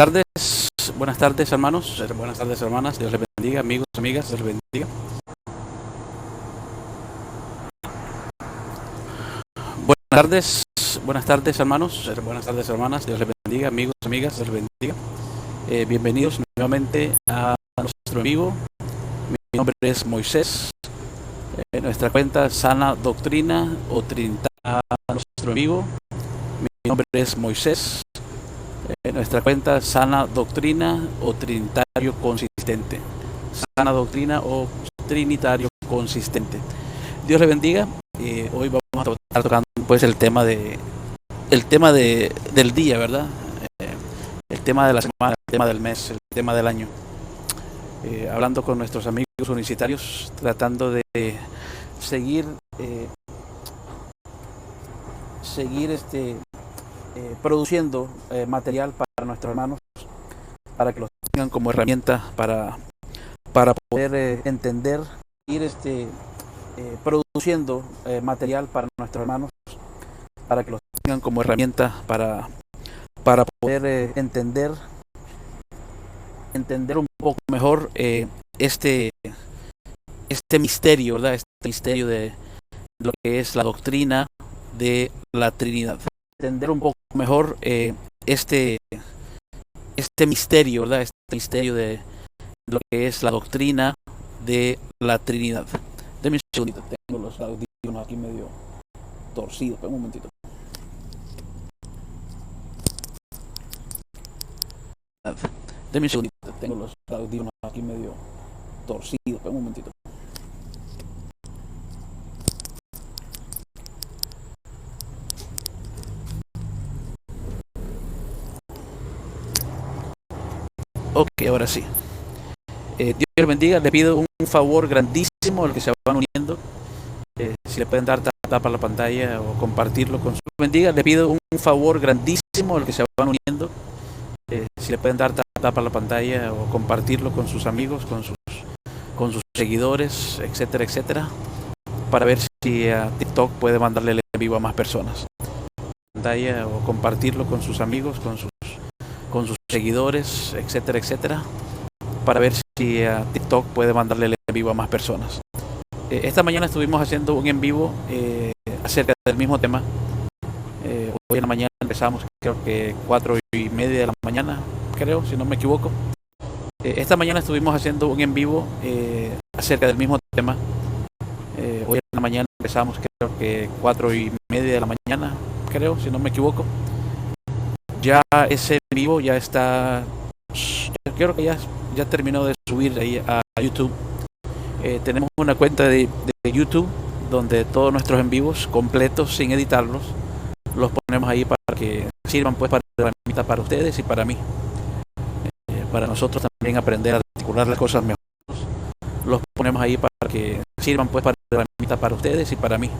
tardes, buenas tardes hermanos, buenas tardes hermanas, Dios les bendiga, amigos, amigas, Dios les bendiga. Buenas tardes hermanos, buenas tardes hermanas, Dios les bendiga, amigos, amigas, Dios les bendiga. Bienvenidos nuevamente a nuestro en vivo. Mi nombre es Moisés, nuestra cuenta Sana Doctrina o Trinidad, nuestro en vivo. Mi nombre es Moisés, nuestra cuenta Sana Doctrina o Trinitario Consistente. Sana Doctrina o Trinitario Consistente. Dios le bendiga. Hoy vamos a estar tocando pues el tema del día, ¿verdad? El tema de la semana, el tema del mes, el tema del año. Hablando con nuestros amigos unicitarios, tratando de seguir produciendo material para nuestros hermanos, para que los tengan como herramienta para poder entender, ir produciendo material para nuestros hermanos, para que los tengan como herramienta para poder entender un poco mejor este misterio, ¿verdad? Este misterio de lo que es la doctrina de la Trinidad. Entender un poco mejor este misterio, ¿verdad? Este misterio de lo que es la doctrina de la Trinidad. Deme un segundito, tengo los audífonos aquí medio torcidos, un momentito. Deme un segundito, tengo los audífonos aquí medio torcidos, un momentito. Ok, ahora sí. Dios les bendiga, le pido un favor grandísimo al que se van uniendo. Si le pueden dar tapa a la pantalla o compartirlo con su bendiga, le pido un favor grandísimo al que se van uniendo. Si le pueden dar tapa a la pantalla o compartirlo con sus amigos, con sus seguidores, etcétera, etcétera, para ver si TikTok puede mandarle el en vivo a más personas. Pantalla o compartirlo con sus amigos, con sus seguidores, etcétera, etcétera, para ver si TikTok puede mandarle el en vivo a más personas. Esta mañana estuvimos haciendo un en vivo acerca del mismo tema. Hoy en la mañana empezamos, creo que 4:30 de la mañana, creo, si no me equivoco. Esta mañana estuvimos haciendo un en vivo acerca del mismo tema. Hoy en la mañana empezamos, creo que 4:30 de la mañana, creo, si no me equivoco. Ya ese en vivo ya está, creo que ya terminó de subir ahí a YouTube. Tenemos una cuenta de YouTube donde todos nuestros en vivos completos, sin editarlos, los ponemos ahí para que sirvan pues para herramienta para ustedes y para mí, para nosotros también aprender a articular las cosas mejor. Los ponemos ahí para que sirvan pues para herramienta para ustedes y para mí,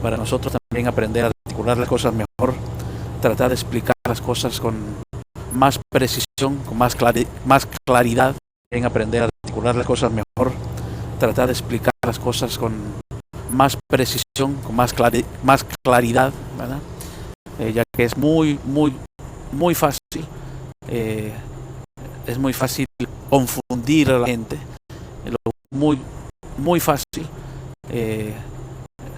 para nosotros también aprender a articular las cosas mejor, tratar de explicar las cosas con más precisión, con más claridad, en aprender a articular las cosas mejor, tratar de explicar las cosas con más precisión, con más claridad, ¿verdad? Ya que es muy fácil, es muy fácil confundir a la gente, muy fácil,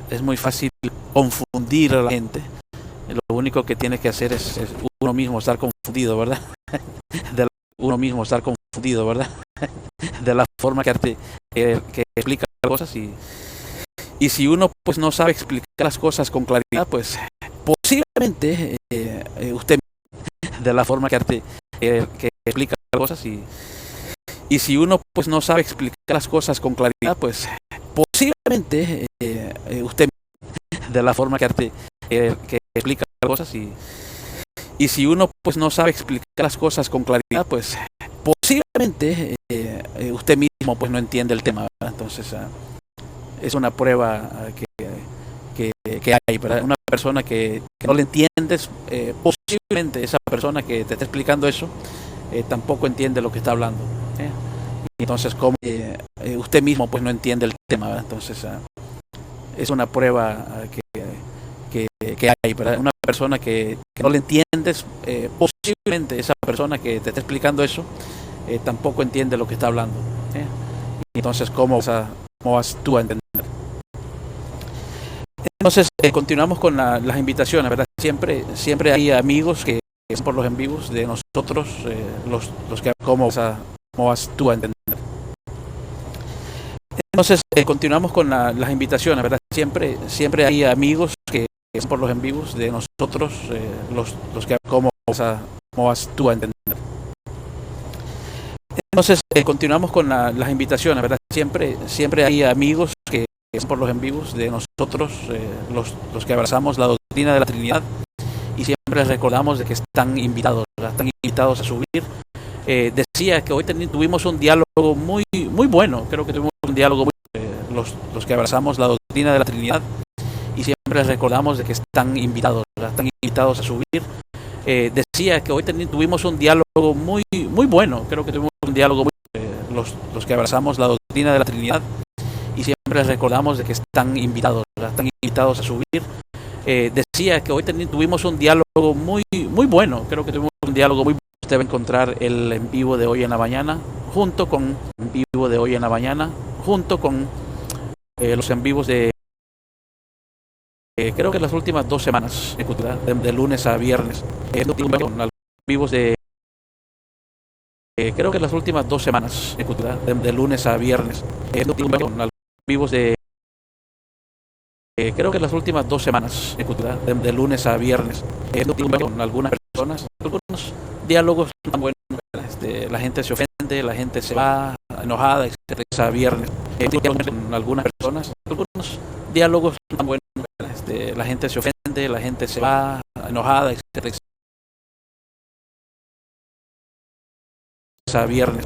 es muy fácil confundir a la gente. Lo único que tiene que hacer es uno mismo estar confundido, ¿verdad? Uno mismo estar confundido, ¿verdad? De la forma que explica las cosas, y si uno pues no sabe explicar las cosas con claridad, pues posiblemente usted, de la forma que explica las cosas, y si uno pues no sabe explicar las cosas con claridad, pues posiblemente usted, de la forma que explica las cosas, y si uno pues no sabe explicar las cosas con claridad, pues posiblemente usted mismo pues no entiende el tema, ¿verdad? Entonces es una prueba que hay, ¿verdad? Una persona que no le entiendes, posiblemente esa persona que te está explicando eso tampoco entiende lo que está hablando, entonces como usted mismo pues no entiende el tema, ¿verdad? Entonces es una prueba que hay, ¿verdad? Una persona que no le entiendes, posiblemente esa persona que te está explicando eso tampoco entiende lo que está hablando. ¿Eh? Entonces, ¿cómo vas tú a entender? Entonces, continuamos con las invitaciones, ¿verdad? Siempre hay amigos que son por los en vivos de nosotros, los que ¿cómo vas tú a entender? Entonces, continuamos con las invitaciones, ¿verdad? Siempre hay amigos que son por los en vivos de nosotros, los que ¿cómo vas tú a entender? Entonces, continuamos con las invitaciones, ¿verdad? Siempre hay amigos que son por los en vivos de nosotros, los que abrazamos la doctrina de la Trinidad, y siempre les recordamos de que están invitados a subir. Decía que hoy tuvimos un diálogo muy bueno, creo que tuvimos un diálogo muy los que abrazamos la doctrina de la Trinidad, y siempre les recordamos de que están invitados a subir. Decía que hoy tuvimos un diálogo muy bueno, creo que tuvimos un diálogo muy los que abrazamos la doctrina de la Trinidad, y siempre les recordamos de que están invitados a subir. Decía que hoy tuvimos un diálogo muy bueno, creo que tuvimos un diálogo muy bueno. Usted va a encontrar el en vivo de hoy en la mañana junto con los en vivos de creo que las últimas 2 semanas, de lunes a viernes, con los vivos de creo que las últimas 2 semanas, de lunes a viernes, con los vivos de creo que las últimas 2 semanas, de lunes a viernes, con algunas personas, algunos diálogos tan buenos, la gente se ofende, la gente se va enojada, etcétera, a viernes, con algunas personas, algunos diálogos tan buenos, la gente se ofende, la gente se va enojada, etcétera, a viernes,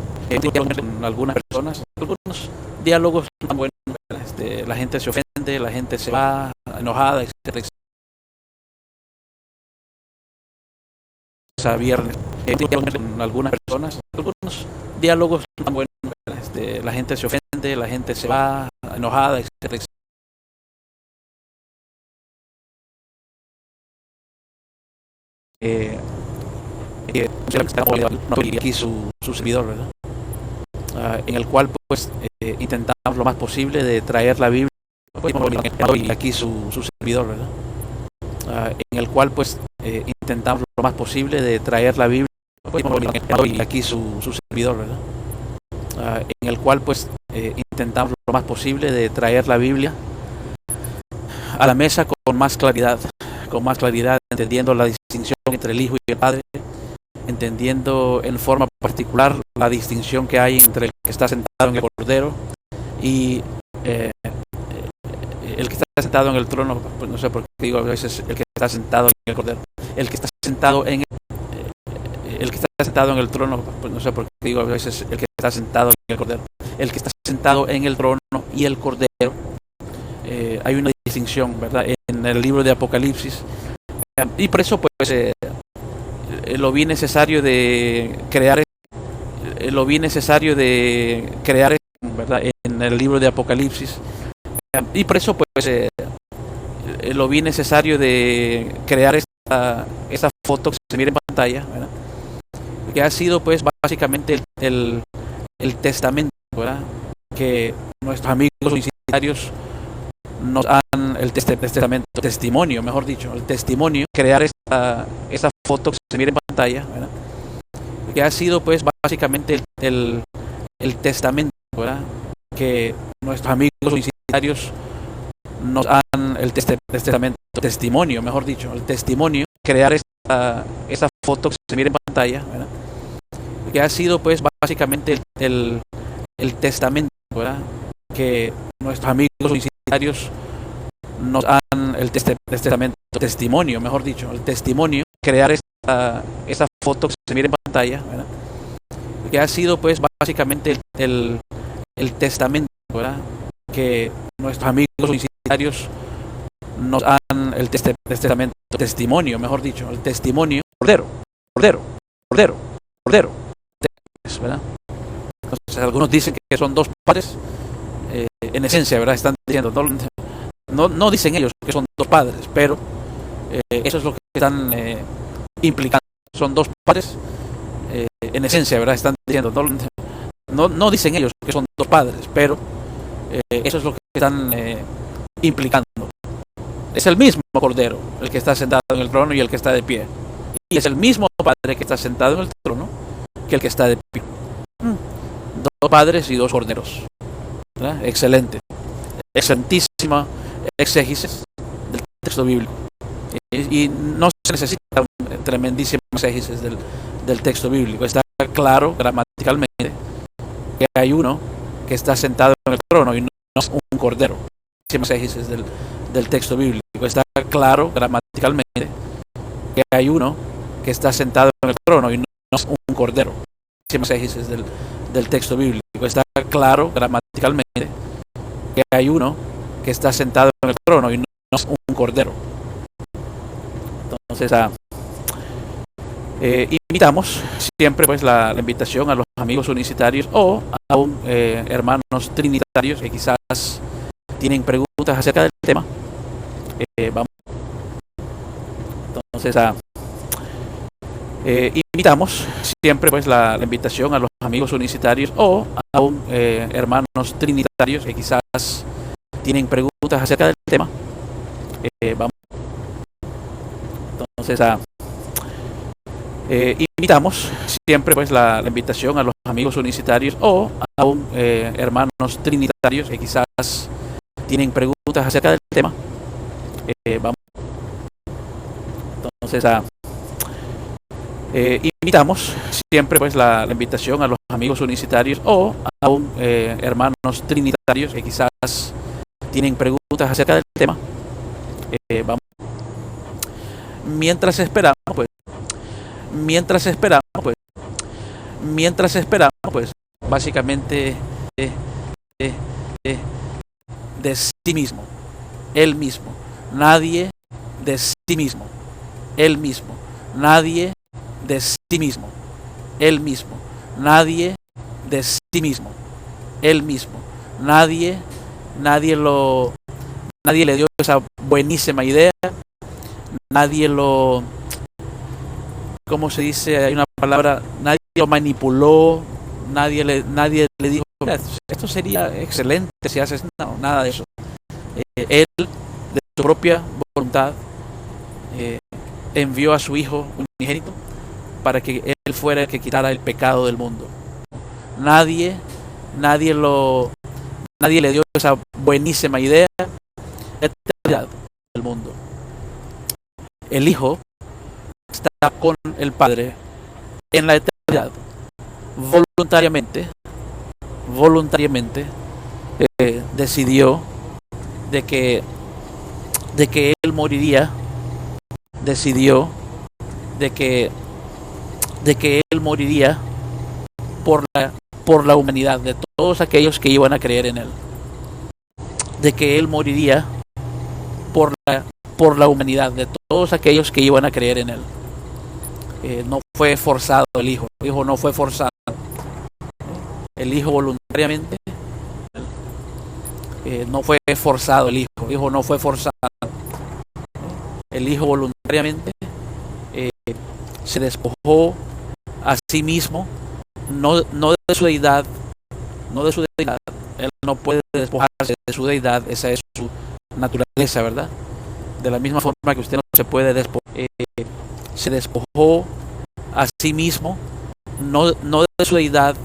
con algunas personas, algunos diálogos tan buenos, la gente se ofende, la gente se va enojada, etcétera, a viernes, con algunas personas, algunos diálogos tan buenos, la gente se ofende, la gente se va enojada, etcétera, aquí su servidor, ¿verdad? En el cual pues intentamos lo más posible de traer la Biblia, y aquí su servidor, ¿verdad? En el cual pues intentamos lo más posible de traer la Biblia, y aquí su servidor, ¿verdad? En el cual pues intentamos lo más posible de traer la Biblia a la mesa con más claridad, entendiendo la distinción entre el Hijo y el Padre, entendiendo en forma particular la distinción que hay entre el que está sentado en el Cordero y el que está sentado en el trono. Pues no sé por qué digo a veces el que está sentado en el Cordero, el que está sentado en el que está sentado en el trono. Pues no sé por qué digo a veces el que está sentado en el Cordero, el que está sentado en el trono y el Cordero. Hay una distinción, ¿verdad?, en el libro de Apocalipsis, y por eso pues lo vi necesario de crear, ¿verdad?, en el libro de Apocalipsis, y por eso pues lo vi necesario de crear esta foto que se mira en pantalla, ¿verdad?, que ha sido pues básicamente el testamento, ¿verdad?, que nuestros amigos universitarios nos han el testimonio, mejor dicho, el testimonio, crear esta foto que se mira en pantalla, ¿verdad?, que ha sido pues básicamente el testamento, ¿verdad?, que nuestros amigos universitarios nos han el testimonio, mejor dicho, el testimonio, crear esta foto que se mira en pantalla, ¿verdad?, que ha sido pues básicamente el testamento, ¿verdad?, que nuestros amigos universitarios nos han el testimonio, mejor dicho, el testimonio, crear esta foto que se mira en pantalla, ¿verdad?, que ha sido pues básicamente el testamento, ¿verdad?, que nuestros amigos universitarios nos han el testimonio, mejor dicho, el testimonio, cordero, ¿verdad? Entonces algunos dicen que son dos padres, en esencia, ¿verdad? Están diciendo, no dicen ellos que son dos padres, pero eso es lo que están implicando. Son dos padres, en esencia, ¿verdad? Están diciendo, no dicen ellos que son dos padres, pero eso es lo que están implicando. Es el mismo Cordero el que está sentado en el trono y el que está de pie. Y es el mismo Padre que está sentado en el trono que el que está de pie. Dos padres y dos corderos. ¿Verdad? Excelente. Excelentísima exégesis del texto bíblico. Y no se necesita un tremendísima exégesis del texto bíblico. Está claro gramaticalmente que hay uno que está sentado en el trono y no es un cordero. Exégesis del texto bíblico. Está claro gramaticalmente que hay uno que está sentado en el trono y no es un cordero. Exégesis del texto bíblico. Está claro gramaticalmente que hay uno que está sentado en el trono y no es un cordero. Entonces, invitamos siempre pues la invitación a los amigos unicitarios o aún hermanos trinitarios que quizás tienen preguntas acerca del tema. Entonces, invitamos siempre pues la invitación a los amigos unicitarios o aún hermanos trinitarios que quizás tienen preguntas acerca del tema. Entonces, invitamos siempre pues la invitación a los amigos unicitarios o aún hermanos trinitarios que quizás tienen preguntas acerca del tema. Entonces, invitamos siempre pues la invitación a los amigos unicitarios o aún hermanos trinitarios que quizás tienen preguntas acerca del tema. Mientras esperamos pues básicamente de sí mismo, él mismo, nadie de sí mismo, él mismo, nadie de sí mismo, él mismo, nadie de sí mismo, él mismo, nadie le dio esa buenísima idea, nadie lo, ¿cómo se dice? Hay una palabra, nadie lo manipuló, nadie le dijo, esto sería excelente si haces, no, nada de eso. Él, de su propia voluntad, envió a su Hijo unigénito para que Él fuera el que quitara el pecado del mundo. Nadie le dio esa buenísima idea, eternidad del mundo. El Hijo está con el Padre en la eternidad, voluntariamente decidió de que Él moriría, decidió de que Él moriría por la humanidad, de todos aquellos que iban a creer en Él, de que Él moriría por la humanidad, de todos aquellos que iban a creer en Él. No fue forzado el Hijo no fue forzado. El Hijo voluntariamente, no fue forzado el Hijo no fue forzado. El Hijo voluntariamente se despojó a sí mismo, no de su deidad, Él no puede despojarse de su deidad, esa es su naturaleza, ¿verdad? De la misma forma que usted no se puede despojar, se despojó a sí mismo, no de su deidad,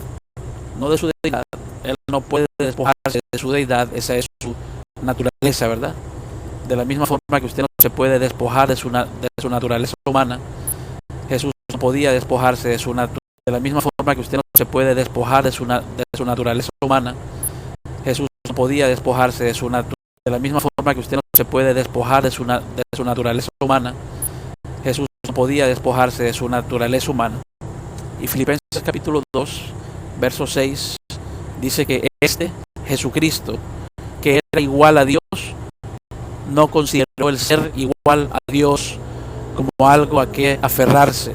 Él no puede despojarse de su deidad, esa es su naturaleza, ¿verdad? De la misma forma que usted no se puede despojar de su naturaleza humana, Jesús no podía despojarse de su naturaleza. De la misma forma que usted no se puede despojar de su naturaleza humana, Jesús no podía despojarse de su naturaleza. De la misma forma que usted no se puede despojar de su naturaleza humana, Jesús no podía despojarse de su naturaleza humana. Y Filipenses capítulo 2, verso 6, dice que Jesucristo, que era igual a Dios, no consideró el ser igual a Dios como algo a que aferrarse,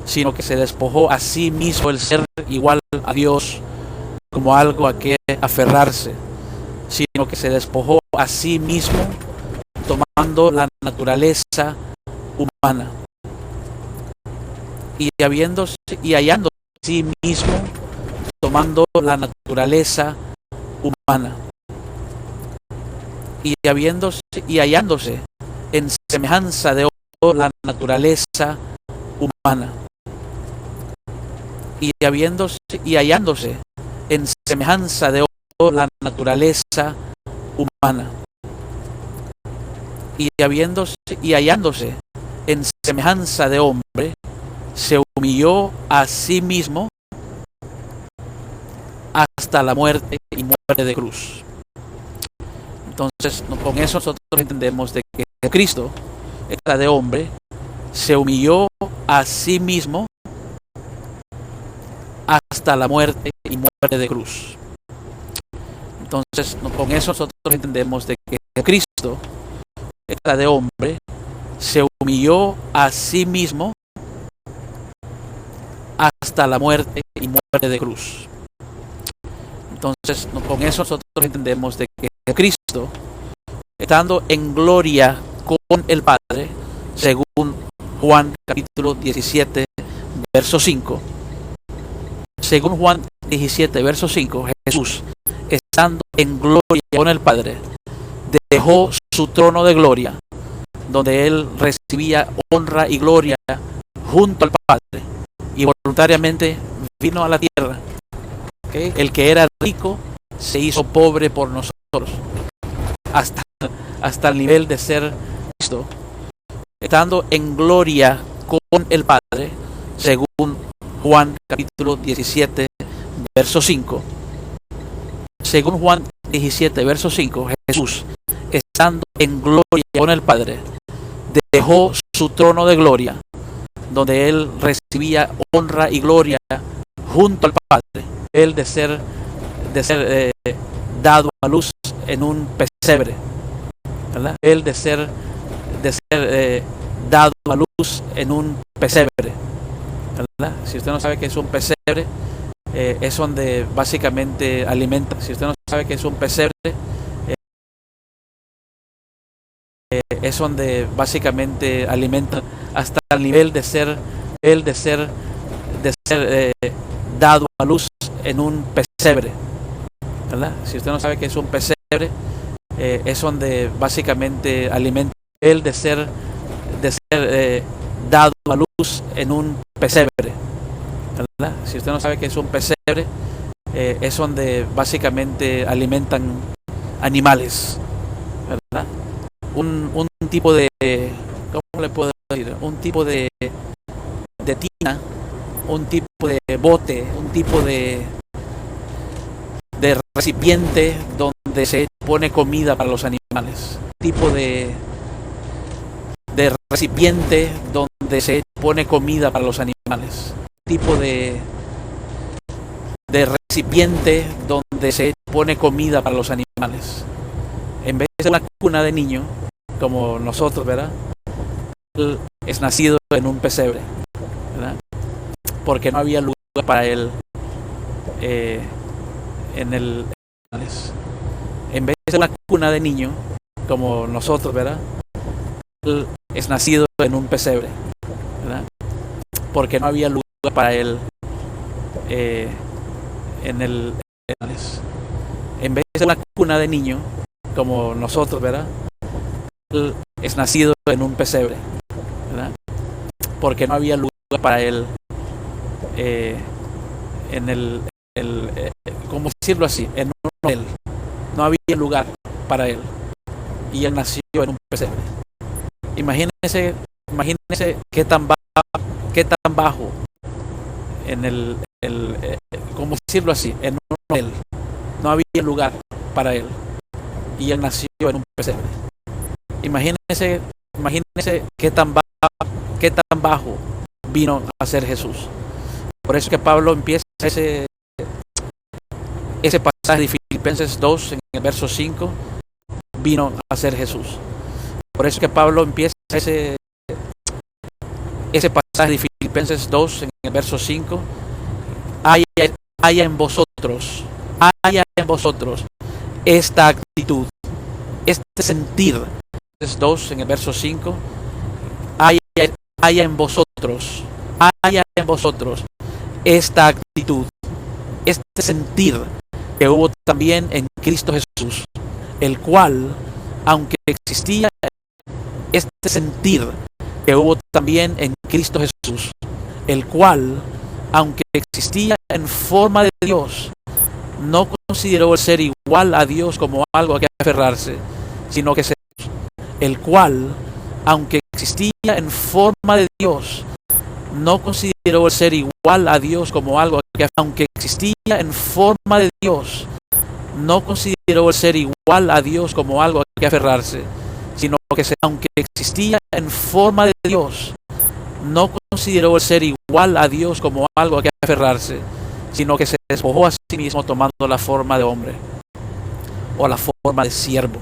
sino que se despojó a sí mismo, el ser igual a Dios como algo a que aferrarse, sino que se despojó a sí mismo, tomando la naturaleza humana, y habiéndose y hallándose a sí mismo, tomando la naturaleza humana, y habiéndose y hallándose en semejanza de la naturaleza humana, y habiéndose y hallándose en semejanza de la naturaleza humana, y habiéndose y hallándose en semejanza de hombre, se humilló a sí mismo hasta la muerte y muerte de cruz. Entonces, con eso nosotros entendemos de que Cristo, era de hombre, se humilló a sí mismo hasta la muerte y muerte de cruz. Entonces, con eso nosotros entendemos de que Cristo, era de hombre, se humilló a sí mismo hasta la muerte y muerte de cruz. Entonces, con eso nosotros entendemos de que Cristo, estando en gloria con el Padre, según Juan capítulo 17, verso 5, según Juan 17, verso 5, Jesús, estando en gloria con el Padre, dejó su trono de gloria, donde él recibía honra y gloria junto al Padre, y voluntariamente vino a la tierra. ¿Okay? El que era rico se hizo pobre por nosotros, hasta el nivel de ser Cristo, estando en gloria con el Padre, según Juan capítulo 17, verso 5. Según Juan 17, verso 5, Jesús, estando en gloria con el Padre, dejó su trono de gloria, donde él recibía honra y gloria junto al Padre. Él de ser dado a luz en un pesebre, ¿verdad? Él de ser dado a luz en un pesebre, ¿verdad? Si usted no sabe qué es un pesebre, es donde básicamente alimenta. Si usted no sabe qué es un pesebre, es donde básicamente alimenta, hasta el nivel de ser dado a luz en un pesebre, ¿verdad? Si usted no sabe qué es un pesebre, es donde básicamente alimenta. Él de ser dado a luz en un pesebre, ¿verdad? Si usted no sabe qué es un pesebre, es donde básicamente alimentan animales, ¿verdad? Un tipo de, ¿cómo le puedo decir? Un tipo de tina, un tipo de bote, un tipo de recipiente donde se pone comida para los animales. Un tipo de recipiente donde se pone comida para los animales. Un tipo de recipiente donde se pone comida para los animales. En vez de una cuna de niño, como nosotros, ¿verdad? Él es nacido en un pesebre, ¿verdad? Porque no había lugar para él en el. En vez de una cuna de niño, como nosotros, ¿verdad? Él es nacido en un pesebre, ¿verdad? Porque no había lugar para él en el. En vez de una cuna de niño, como nosotros, ¿verdad? Él es nacido en un pesebre, ¿verdad? Porque no había lugar para él en el, ¿cómo decirlo así? En un hotel. No había lugar para él. Y él nació en un pesebre. Imagínense qué tan bajo en el, ¿cómo decirlo así? En un hotel. No había lugar para él. Y él nació en un pesebre. Imagínense qué tan bajo vino a ser Jesús. Por eso que Pablo empieza ese pasaje de Filipenses 2 en el verso 5, vino a ser Jesús. Por eso que Pablo empieza ese pasaje de Filipenses 2 en el verso 5, haya en vosotros esta actitud, este sentir. 2 en el verso 5, haya haya en vosotros esta actitud, este sentir que hubo también en Cristo Jesús, el cual, aunque existía este sentir que hubo también en Cristo Jesús, el cual, aunque existía en forma de Dios, no consideró el ser igual a Dios como algo a que aferrarse, sino que el cual, aunque existía en forma de Dios, no consideró el ser igual a Dios como algo que, aunque existía en forma de Dios, no consideró el ser igual a Dios como algo a que aferrarse, sino que aunque existía en forma de Dios, no consideró el ser igual a Dios como algo a que aferrarse, sino que se despojó a sí mismo tomando la forma de hombre o la forma de siervo,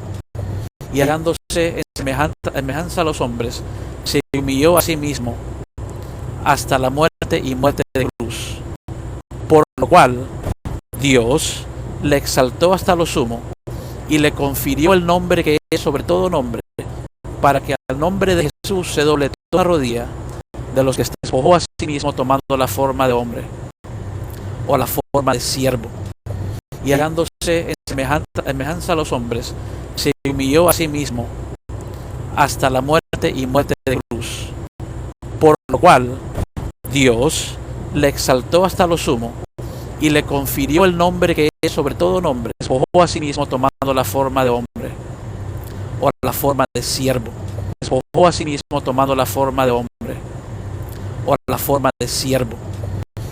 y hallándose en semejanza a los hombres, se humilló a sí mismo hasta la muerte y muerte de cruz, por lo cual Dios le exaltó hasta lo sumo y le confirió el nombre que es sobre todo nombre, para que al nombre de Jesús se doble toda rodilla de los que se despojó a sí mismo tomando la forma de hombre o la forma de siervo, y hallándose en semejanza a los hombres, se humilló a sí mismo hasta la muerte y muerte de cruz, por lo cual Dios le exaltó hasta lo sumo y le confirió el nombre que es sobre todo nombre, despojó a sí mismo tomando la forma de hombre o la forma de siervo, despojó a sí mismo tomando la forma de hombre o la forma de siervo,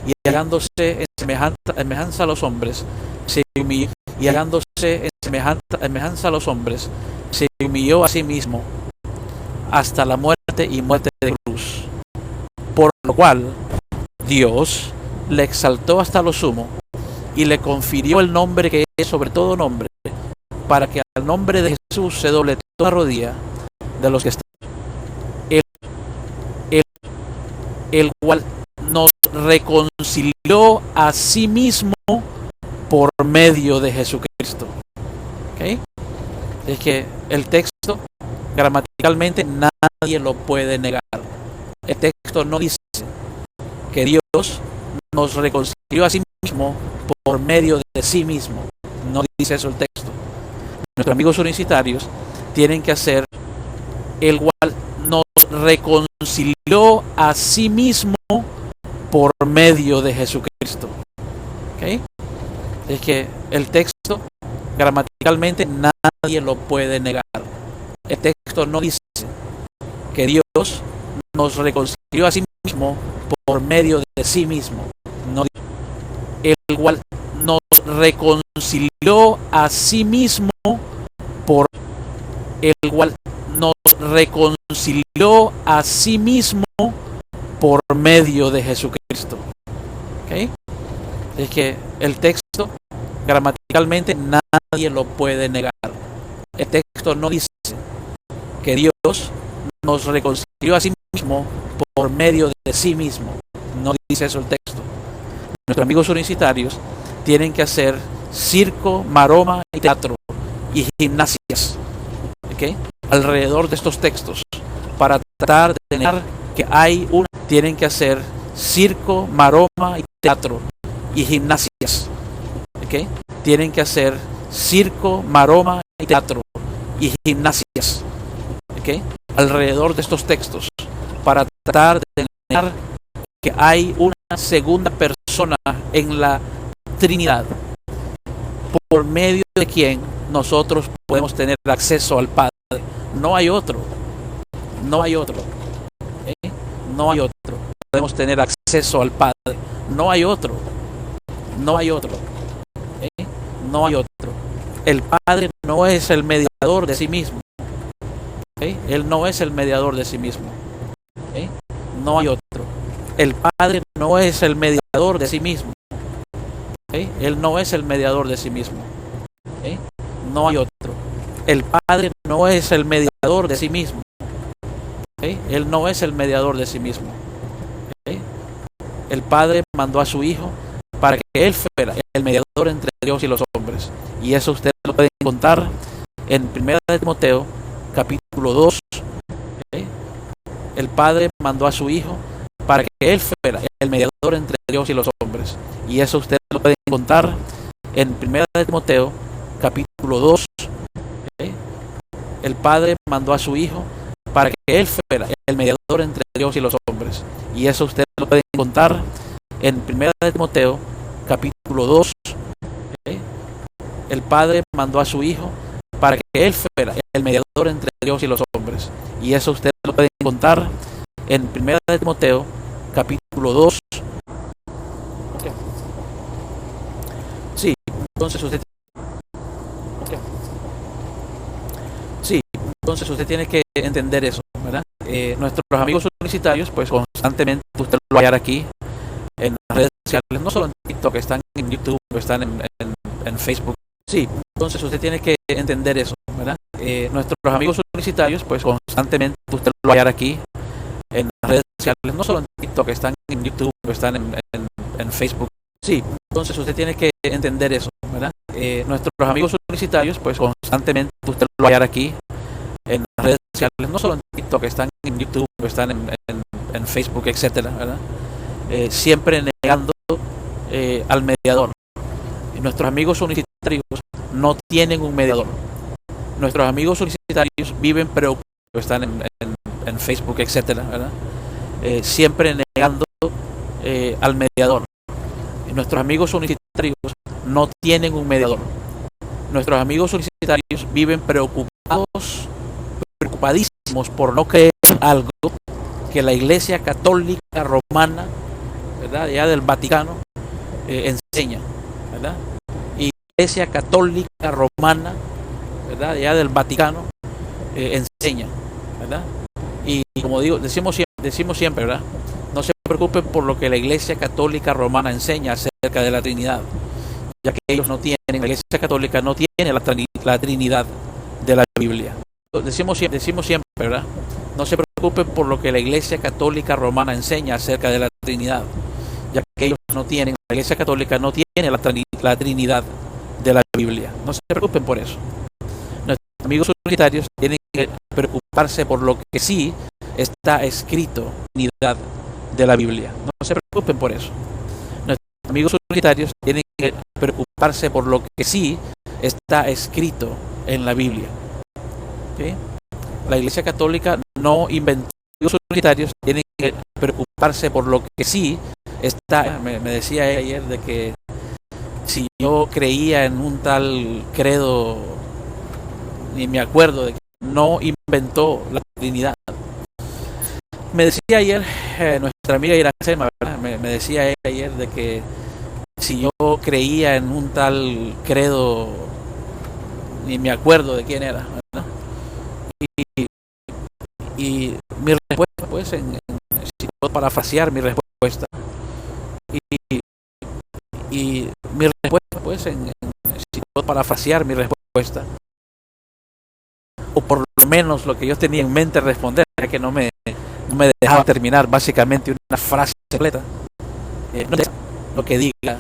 y hallándose en semejanza a los hombres, se humilló, y hallándose en semejanza a los hombres, se humilló a sí mismo hasta la muerte y muerte de cruz, por lo cual Dios le exaltó hasta lo sumo y le confirió el nombre que es sobre todo nombre, para que al nombre de Jesús se doble toda rodilla de los que están, el cual nos reconcilió a sí mismo por medio de Jesucristo. ¿Okay? Es que el texto gramaticalmente nadie lo puede negar. El texto no dice que Dios nos reconcilió a sí mismo por medio de sí mismo. No dice eso el texto. Nuestros amigos universitarios tienen que hacer el cual nos reconcilió a sí mismo por medio de Jesucristo. ¿Okay? Es que el texto gramaticalmente nadie lo puede negar. El texto no dice que Dios nos reconcilió a sí mismo por medio de sí mismo. No dice, el cual nos reconcilió a sí mismo por el cual nos reconcilió a sí mismo por medio de Jesucristo. ¿Okay? Es que el texto gramaticalmente nadie lo puede negar. El texto no dice que Dios nos reconcilió a sí mismo por medio de sí mismo. No dice eso el texto. Nuestros amigos universitarios tienen que hacer circo, maroma y teatro y gimnasias, ¿okay?, alrededor de estos textos para tratar de tener que hay una. Tienen que hacer circo, maroma y teatro y gimnasias, ¿okay? Tienen que hacer circo, maroma y teatro y gimnasias, ¿okay?, alrededor de estos textos para tratar de tener que hay una segunda persona en la Trinidad por medio de quien nosotros podemos tener acceso al Padre. No hay otro, no hay otro, no hay otro. Podemos tener acceso al Padre. No hay otro, no hay otro, no hay otro. El Padre no es el mediador de sí mismo. Él no es el mediador de sí mismo. No hay otro. El Padre no es el mediador de sí mismo. Él no es el mediador de sí mismo. No hay otro. El Padre no es el mediador de sí mismo. Él no es el mediador de sí mismo. El Padre mandó a su Hijo para que Él fuera el mediador entre Dios y los hombres. Y eso ustedes lo pueden encontrar en 1 de Timoteo, capítulo 2. el Padre mandó a su Hijo para que Él fuera el mediador entre Dios y los hombres. Y eso usted lo puede encontrar en 1 de Timoteo, capítulo 2. El Padre mandó a su Hijo para que Él fuera el mediador entre Dios y los hombres. Y eso usted lo puede encontrar en 1 de Timoteo, capítulo 2. El Padre mandó a su Hijo para que Él fuera el mediador entre Dios y los hombres. Y eso usted lo puede encontrar en 1 de Timoteo, capítulo 2. Sí, entonces usted tiene que entender eso, ¿verdad? Nuestros amigos universitarios, pues constantemente usted lo va a hallar aquí en las redes sociales, no solo en TikTok, están en YouTube, están en Facebook. Sí, entonces usted tiene que entender eso, ¿verdad? Nuestros amigos universitarios, pues constantemente usted lo va a hallar aquí en las redes sociales, no solo en TikTok, están en YouTube, están en Facebook. Sí, entonces usted tiene que entender eso, ¿verdad? Nuestros amigos universitarios, pues constantemente usted lo va a hallar aquí en las redes sociales, no solo en TikTok, están en YouTube, están en Facebook, etcétera, ¿verdad? Siempre negando al mediador. Y nuestros amigos universitarios no tienen un mediador. Nuestros amigos universitarios viven preocupados, están en Facebook, etcétera, ¿verdad? Siempre negando al mediador. Y nuestros amigos universitarios no tienen un mediador. Nuestros amigos universitarios viven preocupadísimos por no creer algo que la Iglesia Católica Romana, ¿verdad?, ya del Vaticano, enseña, ¿verdad? Y la Iglesia Católica Romana, ¿verdad?, ya del Vaticano, enseña, ¿verdad? Y como decimos siempre, ¿verdad?, no se preocupen por lo que la Iglesia Católica Romana enseña acerca de la Trinidad, ya que ellos no tienen, la Iglesia Católica no tiene la Trinidad de la Biblia. Decimos siempre, ¿verdad?, no se preocupen por lo que la Iglesia Católica Romana enseña acerca de la Trinidad, ya que ellos no tienen, la Iglesia Católica no tiene la Trinidad de la Biblia. No se preocupen por eso. Nuestros amigos universitarios tienen que preocuparse por lo que sí está escrito en la Trinidad de la Biblia. No se preocupen por eso. Nuestros amigos universitarios tienen que preocuparse por lo que sí está escrito en la Biblia. ¿Sí? La Iglesia Católica no inventó, los universitarios tienen que preocuparse por lo que sí está. Me decía ayer de que si yo creía en un tal credo, ni me acuerdo, de que no inventó la Trinidad. Me decía ayer nuestra amiga Iracema, ¿verdad?, me decía ayer de que si yo creía en un tal credo, ni me acuerdo de quién era, ¿verdad? Y mi respuesta, pues, si puedo parafrasear mi respuesta, y mi respuesta, pues, si puedo parafrasear mi respuesta, o por lo menos lo que yo tenía en mente responder, que no me dejaba terminar básicamente una frase completa, no es lo que diga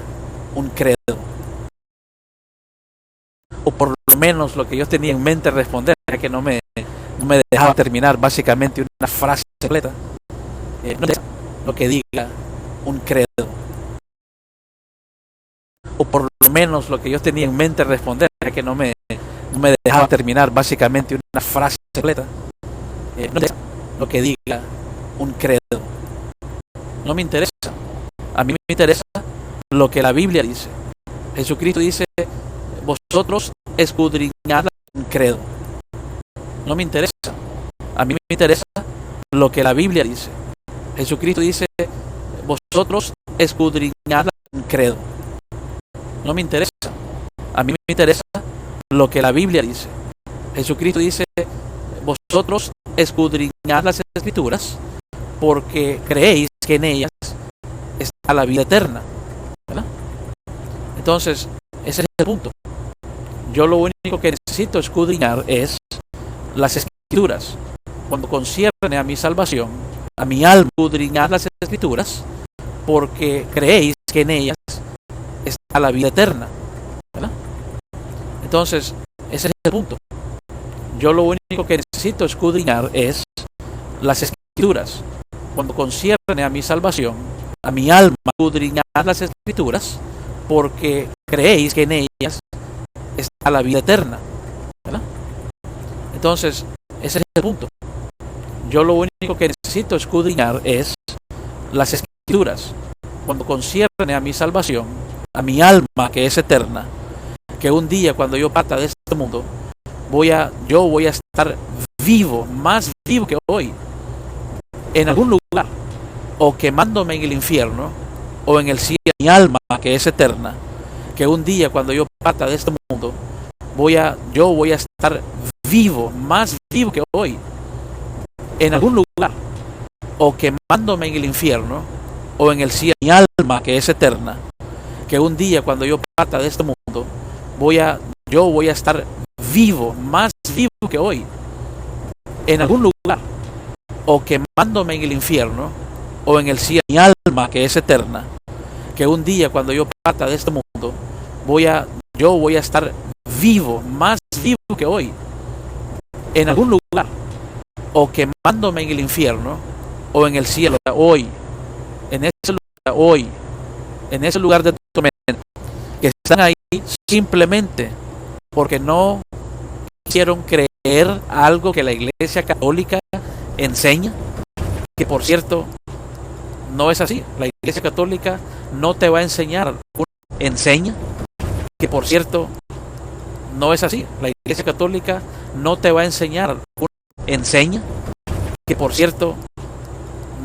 un credo, o por lo menos lo que yo tenía en mente responder, que no me dejaba terminar básicamente una frase completa, no es lo que diga un credo, o por lo menos lo que yo tenía en mente responder, que no me dejaba terminar básicamente una frase completa, no es lo que diga un credo. No me interesa. A mí me interesa lo que la Biblia dice. Jesucristo dice: vosotros escudriñad un credo. No me interesa. A mí me interesa lo que la Biblia dice. Jesucristo dice: vosotros escudriñad un credo. No me interesa. A mí me interesa lo que la Biblia dice. Jesucristo dice: vosotros escudriñad las Escrituras porque creéis que en ellas está la vida eterna, ¿verdad? Entonces, ese es el punto. Yo lo único que necesito escudriñar es las Escrituras. Cuando concierne a mi salvación, a mi alma, escudriñad las Escrituras porque creéis que en ellas está la vida eterna, ¿verdad? Entonces, ese es el punto. Yo lo único que necesito escudriñar es las Escrituras. Escrituras, cuando concierne a mi salvación, a mi alma, escudriñad las Escrituras, porque creéis que en ellas está la vida eterna, ¿verdad? Entonces, ese es el punto. Yo lo único que necesito escudriñar es las Escrituras, cuando concierne a mi salvación, a mi alma que es eterna, que un día cuando yo parta de este mundo, yo voy a estar vivo, más vivo que hoy, en algún lugar, o quemándome en el infierno, o en el cielo, mi alma que es eterna, que un día cuando yo parta de este mundo, yo voy a estar vivo, más vivo que hoy, en algún lugar, o quemándome en el infierno, o en el cielo, mi alma que es eterna, que un día cuando yo parta de este mundo, yo voy a estar vivo, más vivo que hoy, en algún lugar, o quemándome en el infierno, o en el cielo, mi alma que es eterna, que un día cuando yo parta de este mundo, yo voy a estar vivo, más vivo que hoy, en algún lugar, o quemándome en el infierno, o en el cielo, hoy, en ese lugar de tormento, que están ahí simplemente porque no quisieron creer algo que la Iglesia Católica enseña, que por cierto no es así. La Iglesia Católica no te va a enseñar, enseña, que por cierto no es así. La Iglesia Católica no te va a enseñar, enseña, que por cierto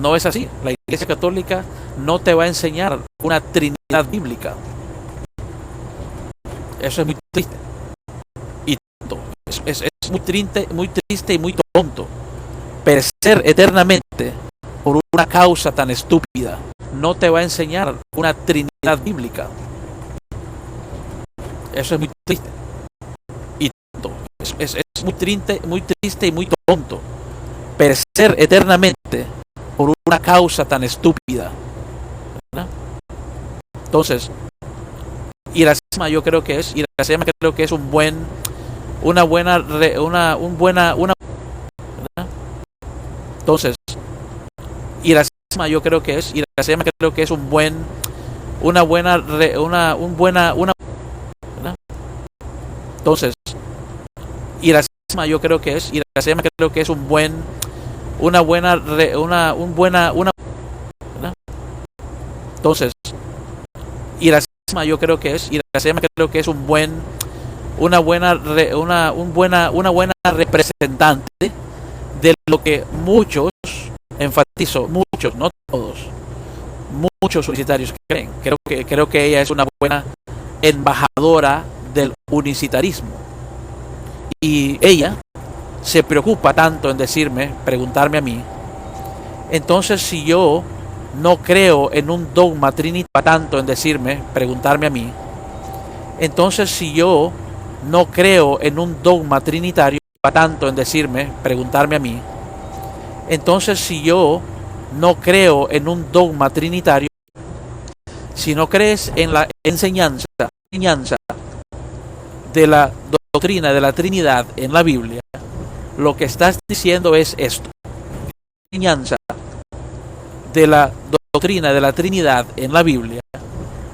no es así. La Iglesia Católica no te va a enseñar una Trinidad bíblica. Eso es muy triste y tonto. Es muy triste y muy tonto. Perecer eternamente por una causa tan estúpida no te va a enseñar una Trinidad bíblica. Eso es muy triste y tonto. Es muy triste y muy tonto. Perecer eternamente por una causa tan estúpida, ¿verdad? Entonces, iracema yo creo que es una buena, ¿verdad? Entonces, iracema yo creo que es una buena, ¿verdad? Entonces, iracema yo creo que es una buena, ¿verdad? Entonces, iracema yo creo que es una buena representante de lo que muchos, enfatizo, muchos, no todos, muchos solicitarios creen. Creo que ella es una buena embajadora del unicitarismo, y ella se preocupa tanto en preguntarme a mí. Entonces, si yo no creo en un dogma trinitario, tanto en preguntarme a mí. Entonces, si yo no creo en un dogma trinitario, tanto en preguntarme a mí. Entonces, si yo no creo en un dogma trinitario, si no crees en la enseñanza de la doctrina de la Trinidad en la Biblia, lo que estás diciendo es esto: enseñanza de la doctrina de la Trinidad en la Biblia,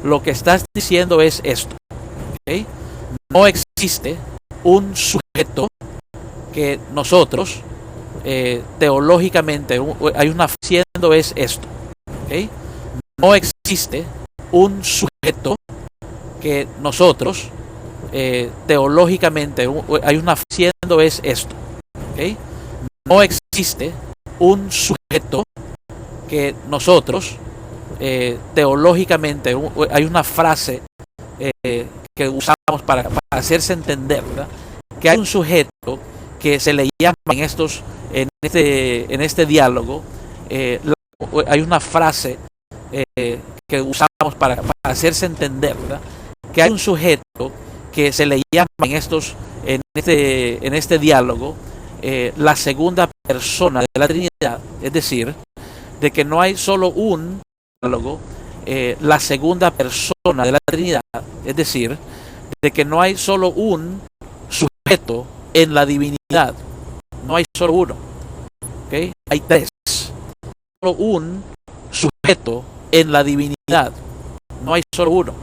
lo que estás diciendo es esto, ¿okay? No existe un sujeto que nosotros teológicamente hay una diciendo es esto, ¿okay? No existe un sujeto que nosotros teológicamente hay una diciendo es esto, ¿okay? No existe un sujeto que nosotros teológicamente hay una frase que usamos para hacerse entender, ¿verdad? Que hay un sujeto que se le llama en este diálogo, hay una frase que usamos para hacerse entender, ¿verdad? Que hay un sujeto que se le llama en este diálogo la segunda persona de la Trinidad, es decir, de que no hay solo un diálogo, la segunda persona de la Trinidad, es decir, de que no hay solo un sujeto en la divinidad, no hay solo uno, ¿okay? Hay tres. un sujeto en la divinidad. No hay solo uno.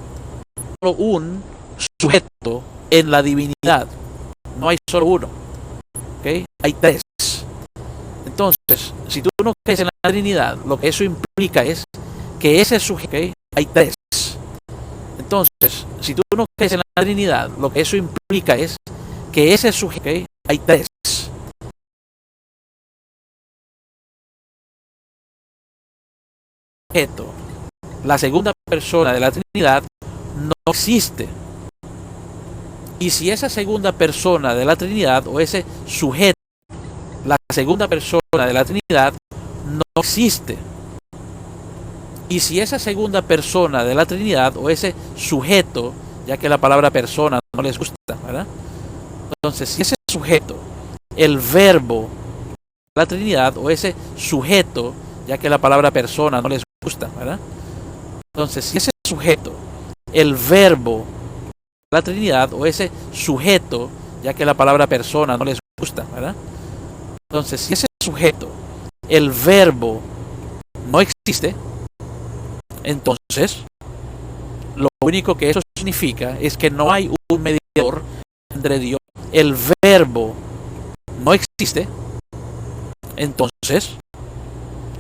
Solo un sujeto en la divinidad. No hay solo uno. ¿Okay? Hay tres. Entonces, si tú no crees en la Trinidad, lo que eso implica es que ese sujeto, ¿okay? Hay tres. Entonces, si tú no crees en la Trinidad, lo que eso implica es que ese sujeto, ¿okay? Hay tres. La segunda persona de la Trinidad no existe. Y si esa segunda persona de la Trinidad o ese sujeto, la segunda persona de la Trinidad no existe. Y si esa segunda persona de la Trinidad o ese sujeto, ya que la palabra persona no les gusta, ¿verdad? Entonces, si ese sujeto, el verbo de la Trinidad o ese sujeto, ya que la palabra persona no les gusta, ¿verdad? Entonces, si ese sujeto, el verbo de la Trinidad o ese sujeto, ya que la palabra persona no les gusta, ¿verdad? Entonces, si ese sujeto, el verbo, no existe, entonces, lo único que eso significa es que no hay un mediador entre Dios. El verbo no existe, entonces,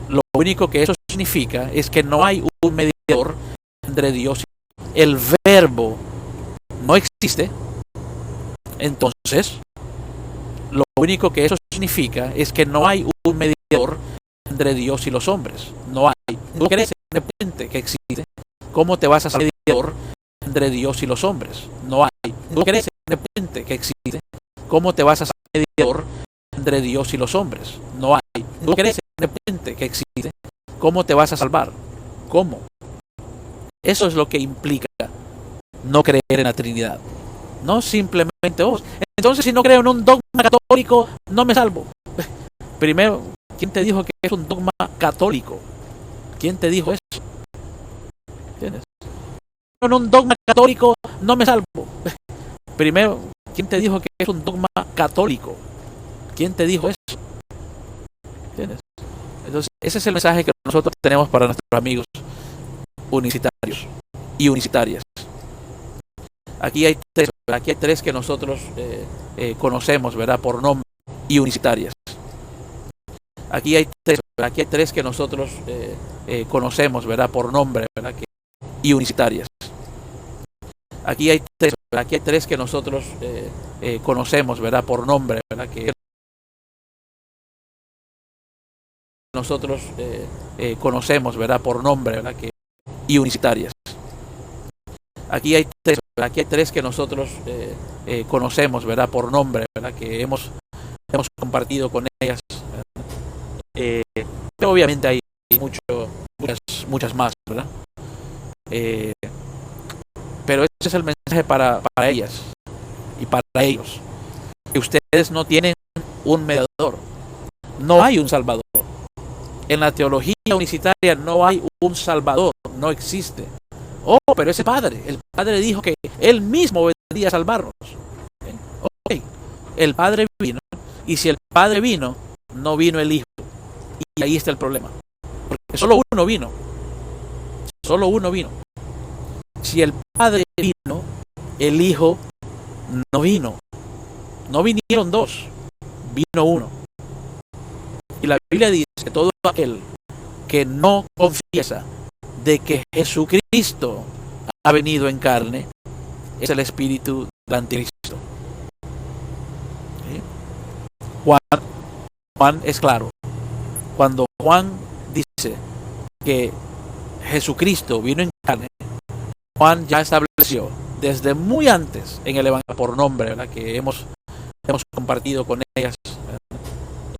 lo único que eso significa es que no hay un mediador entre Dios. El verbo no existe, entonces, lo único que eso significa es que no hay un mediador entre Dios y los hombres. No hay. ¿Tú crees de repente que existe? ¿Cómo te vas a saber mediador entre Dios y los hombres? No hay. ¿Tú crees de repente que existe? ¿Cómo te vas a saber mediador entre Dios y los hombres? No hay. ¿Tú crees de repente que existe? ¿Cómo te vas a salvar? ¿Cómo? Eso es lo que implica no creer en la Trinidad. No simplemente, entonces si no creo en un dogma católico, no me salvo. Primero, ¿quién te dijo que es un dogma católico? ¿Quién te dijo eso? ¿Entiendes? En un dogma católico, no me salvo. Primero, ¿quién te dijo que es un dogma católico? ¿Quién te dijo eso? ¿Entiendes? Entonces, ese es el mensaje que nosotros tenemos para nuestros amigos unicitarios y unicitarias. Aquí hay tres que nosotros conocemos, ¿verdad? Por nombre, y unicitarias. Aquí hay tres que nosotros conocemos, ¿verdad? Por nombre, ¿verdad? Y unicitarias. Aquí hay tres que nosotros conocemos, ¿verdad? Por nombre, ¿verdad? Que nosotros conocemos, ¿verdad? Por nombre, ¿verdad? Y unicitarias. Aquí hay tres que nosotros conocemos, ¿verdad? Por nombre, ¿verdad? Que hemos compartido con ellas. Pero obviamente hay muchas más, ¿verdad? Pero ese es el mensaje para ellas y para ellos. Que ustedes no tienen un mediador. No hay un salvador. En la teología unicitaria no hay un salvador. No existe. Pero ese padre, el padre dijo que él mismo vendría a salvarnos. Ok, el padre vino, y si el padre vino, no vino el hijo. Y ahí está el problema. Porque solo uno vino. Si el padre vino, el hijo no vino. No vinieron dos, vino uno. Y la Biblia dice que todo aquel que no confiesa de que Jesucristo ha venido en carne es el espíritu del anticristo. ¿Sí? Juan es claro. Cuando Juan dice que Jesucristo vino en carne, Juan ya estableció desde muy antes en el Evangelio por nombre, ¿verdad? Que hemos compartido con ellas.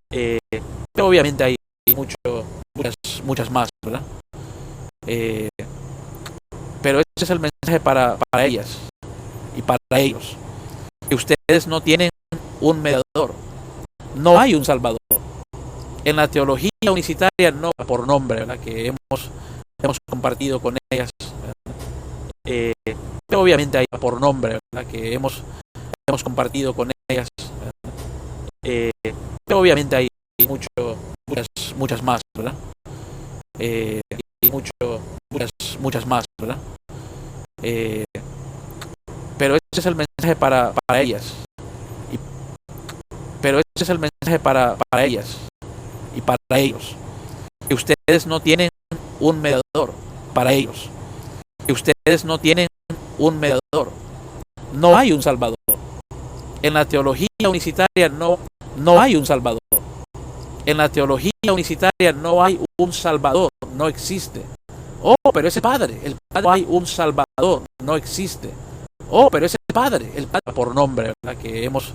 Pero obviamente hay muchas más, ¿verdad? Pero ese es el mensaje para ellas y para ellos. Que ustedes no tienen un mediador. No hay un salvador. En la teología unicitaria no por nombre, ¿verdad? Que hemos compartido con ellas. Pero obviamente hay por nombre, ¿verdad? Que hemos compartido con ellas. Pero obviamente hay muchas más, ¿verdad? y muchas más, ¿verdad? Pero ese es el mensaje para ellas. Y, pero ese es el mensaje para ellas y para ellos. Que ustedes no tienen un mediador para ellos. Que ustedes no tienen un mediador. No hay un salvador. En la teología unicitaria no hay un salvador. En la teología unicitaria no hay un salvador. No existe. Oh, pero ese Padre, el Padre, no hay un salvador. No existe. Oh, pero ese Padre, el Padre por nombre, ¿verdad? Que hemos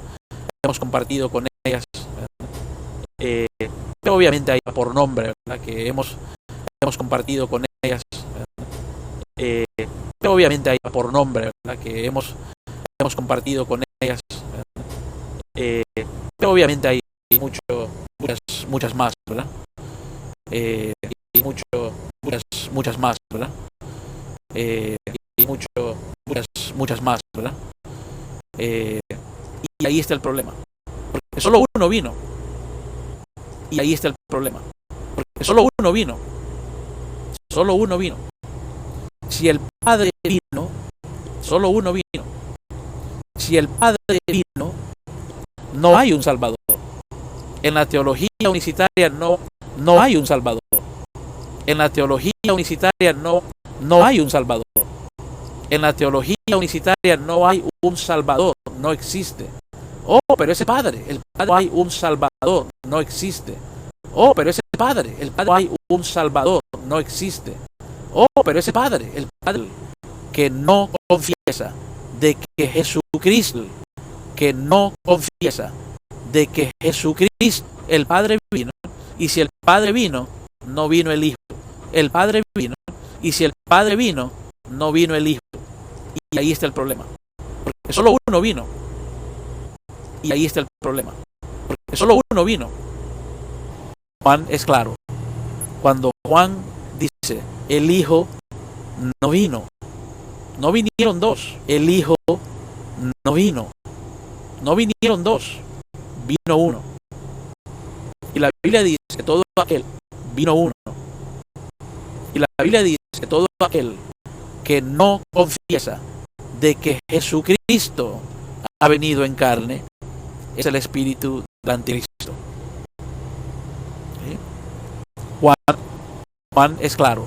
compartido con ellas. Pero obviamente hay por nombre, ¿verdad? Que hemos compartido con ellas. Pero obviamente hay por nombre, ¿verdad? Que hemos compartido con ellas. Pero obviamente hay muchas más, ¿verdad? Y muchas más, ¿verdad? Y muchas más, ¿verdad? Y ahí está el problema. Porque solo uno vino. Y ahí está el problema. Porque solo uno vino. Solo uno vino. Si el Padre vino, solo uno vino. Si el Padre vino, no hay un Salvador. En la teología unicitaria no hay un Salvador. En la teología unicitaria no hay un Salvador. En la teología unicitaria no hay un Salvador. No existe. Oh, pero ese Padre, el Padre, no hay un Salvador. No existe. Oh, pero ese Padre, el Padre, no hay un Salvador. No existe. Oh, pero ese Padre, el Padre que no confiesa de que Jesucristo, que no confiesa de que Jesucristo, el Padre vino, y si el Padre vino, no vino el Hijo. El Padre vino, y si el Padre vino, no vino el Hijo. Y ahí está el problema. Porque solo uno vino. Y ahí está el problema. Porque solo uno vino. Juan es claro. Cuando Juan dice, el Hijo no vino. No vinieron dos. El Hijo no vino. No vinieron dos. Vino uno. Y la Biblia dice que todo aquel vino uno. Y la Biblia dice que todo aquel que no confiesa de que Jesucristo ha venido en carne es el espíritu del anticristo. ¿Sí? Juan es claro.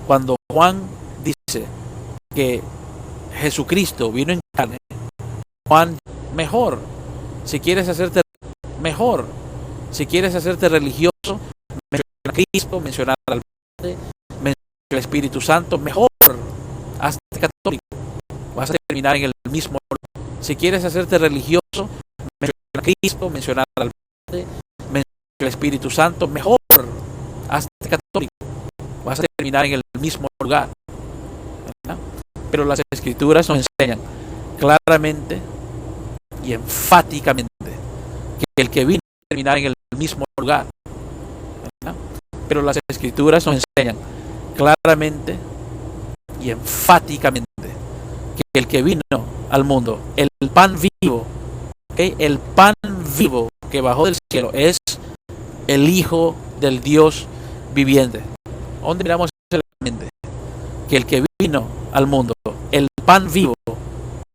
Cuando Juan dice que Jesucristo vino en carne, Juan, mejor, si quieres hacerte mejor, si quieres hacerte religioso, menciona a Cristo, mencionar al Padre, mencionar al Espíritu Santo, mejor, hazte católico, vas a terminar en el mismo lugar. Si quieres hacerte religioso, menciona a Cristo, mencionar al Padre, mencionar al Espíritu Santo, mejor, hazte católico, vas a terminar en el mismo lugar. ¿Verdad? Pero las Escrituras nos enseñan claramente y enfáticamente que el que vino a terminar en el mismo lugar. ¿Verdad? Pero las Escrituras nos enseñan claramente y enfáticamente que el que vino al mundo, el pan vivo, ¿okay? El pan vivo que bajó del cielo es el Hijo del Dios viviente. ¿Dónde miramos claramente? Que el que vino al mundo, el pan vivo,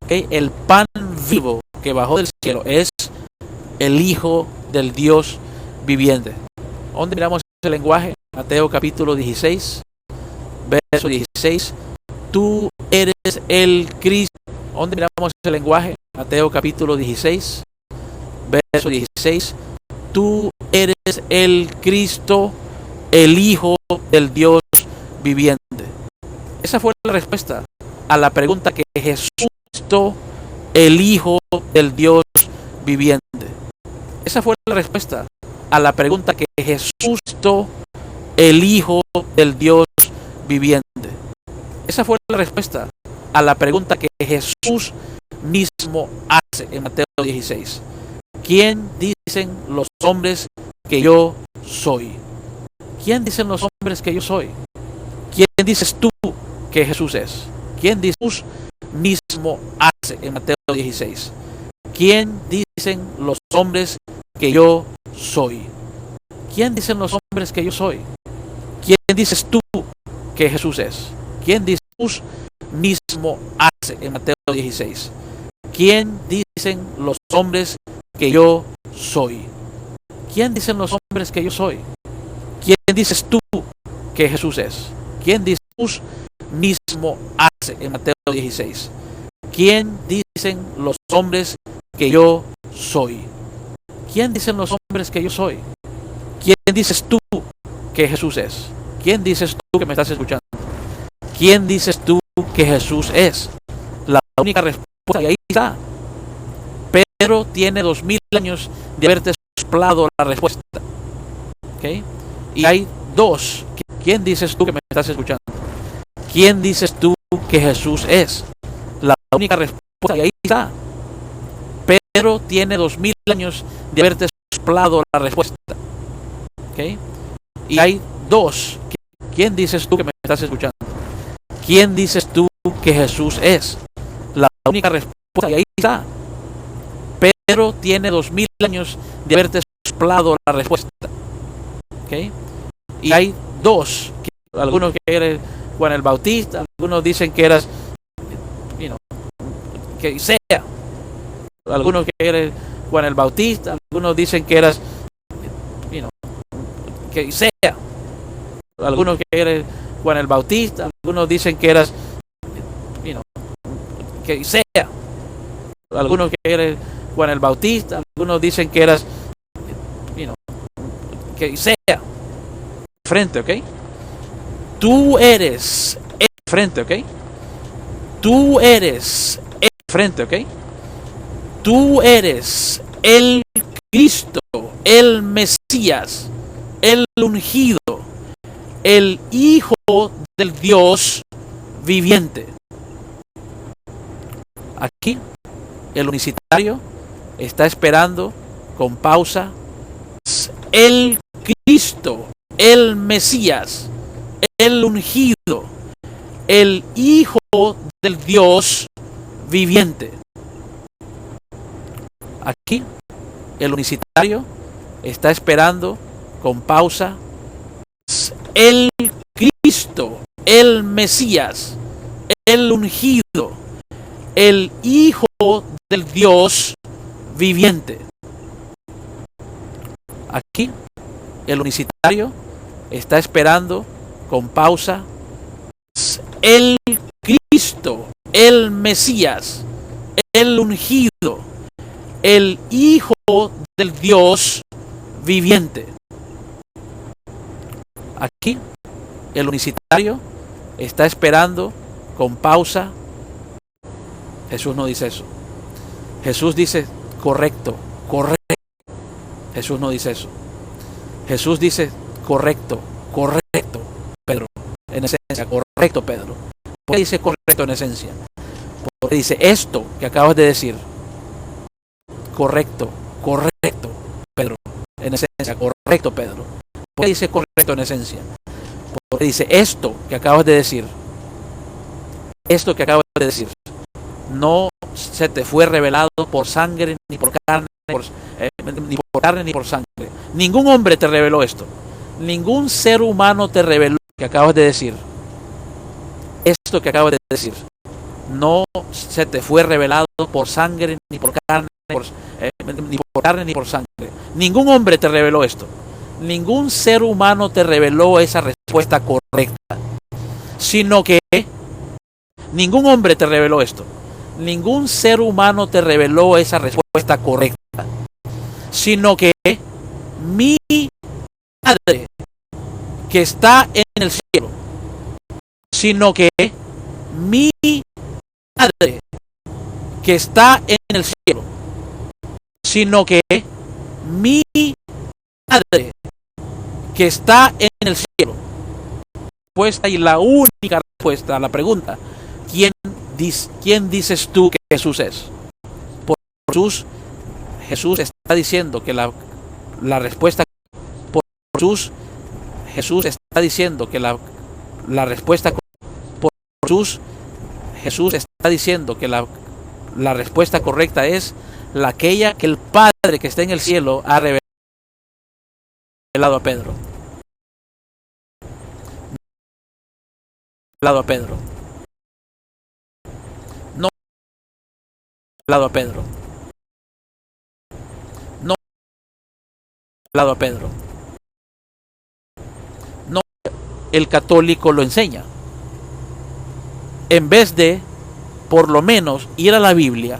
¿okay? El pan vivo que bajó del cielo es el Hijo del Dios viviente. ¿Dónde miramos ese lenguaje? Mateo capítulo 16, verso 16. Tú eres el Cristo. ¿Dónde miramos ese lenguaje? Mateo capítulo 16, verso 16. Tú eres el Cristo, el Hijo del Dios viviente. Esa fue la respuesta a la pregunta que Jesús, el Hijo del Dios viviente. Esa fue la respuesta a la pregunta que Jesús, el Hijo del Dios viviente. Esa fue la respuesta a la pregunta que Jesús mismo hace en Mateo 16. ¿Quién dicen los hombres que yo soy? ¿Quién dicen los hombres que yo soy? ¿Quién dices tú que Jesús es? ¿Quién dice Jesús mismo hace en Mateo 16? ¿Quién dicen los hombres que yo soy? ¿Quién dicen los hombres que yo soy? ¿Quién dices tú que Jesús es? ¿Quién dice Jesús mismo hace en Mateo 16? ¿Quién dicen los hombres que yo soy? ¿Quién dicen los hombres que yo soy? ¿Quién dices tú que Jesús es? ¿Quién dice Jesús mismo hace en Mateo 16? ¿Quién dicen los hombres que yo soy? ¿Quién dicen los hombres que yo soy? ¿Quién dices tú que Jesús es? ¿Quién dices tú que me estás escuchando? ¿Quién dices tú que Jesús es? La única respuesta, y ahí está. Pedro tiene 2000 años de haberte soplado la respuesta. ¿Okay? Y hay dos. ¿Quién dices tú que me estás escuchando? ¿Quién dices tú que Jesús es? La única respuesta, y ahí está. Pedro tiene 2000 años de haberte soplado la respuesta. ¿Okay? Y hay dos. ¿Quién dices tú que me estás escuchando? ¿Quién dices tú que Jesús es? La única respuesta, y ahí está. Pedro tiene 2000 años de haberte soplado la respuesta. ¿Okay? Y hay dos. Algunos que eres Juan el Bautista, algunos dicen que eras, que sea. Algunos que eres Juan el Bautista, algunos dicen que eras, que sea. Algunos que eres Juan el Bautista, algunos dicen que eras, que sea. Algunos que eres Juan el Bautista, algunos dicen que eras, que sea. Frente, ¿ok? Tú eres el frente, ¿ok? Tú eres el frente, ¿ok? Tú eres el Cristo, el Mesías, el ungido, el Hijo del Dios viviente. Aquí el unicitario está esperando con pausa el Cristo, el Mesías, el ungido, el Hijo del Dios viviente. Aquí el unicitario está esperando con pausa el Cristo, el Mesías, el ungido, el Hijo del Dios viviente. Aquí el unicitario está esperando con pausa el Cristo, el Mesías, el ungido, el Hijo del Dios viviente. Aquí el unicitario está esperando con pausa. Jesús no dice eso. Jesús dice correcto, correcto. Jesús no dice eso. Jesús dice correcto, correcto, Pedro. En esencia, correcto, Pedro. ¿Por qué dice correcto en esencia? Porque dice esto que acabas de decir. Correcto, correcto, Pedro. En esencia, correcto, Pedro. ¿Por qué dice correcto en esencia? Porque dice esto que acabas de decir. Esto que acabas de decir. No se te fue revelado por sangre, ni por carne, ni por carne, ni por sangre. Ningún hombre te reveló esto. Ningún ser humano te reveló lo que acabas de decir. Esto que acabas de decir. No se te fue revelado por sangre, ni por carne, ni por carne, ni por sangre. Ningún hombre te reveló esto. Ningún ser humano te reveló esa respuesta correcta. Sino que ningún hombre te reveló esto. Ningún ser humano te reveló esa respuesta correcta. Sino que mi Padre que está en el cielo. Sino que mi Padre que está en el cielo. Sino que mi Padre que está en el cielo. Respuesta y la única respuesta a la pregunta: ¿quién dices tú que Jesús es? Por Jesús está diciendo que la respuesta, por Jesús está diciendo que la respuesta, por Jesús está diciendo que la respuesta correcta es aquella que el Padre que está en el cielo ha revelado a Pedro. hablado a Pedro. No hablado a Pedro. No hablado a Pedro. No, el católico lo enseña. En vez de, por lo menos, ir a la Biblia,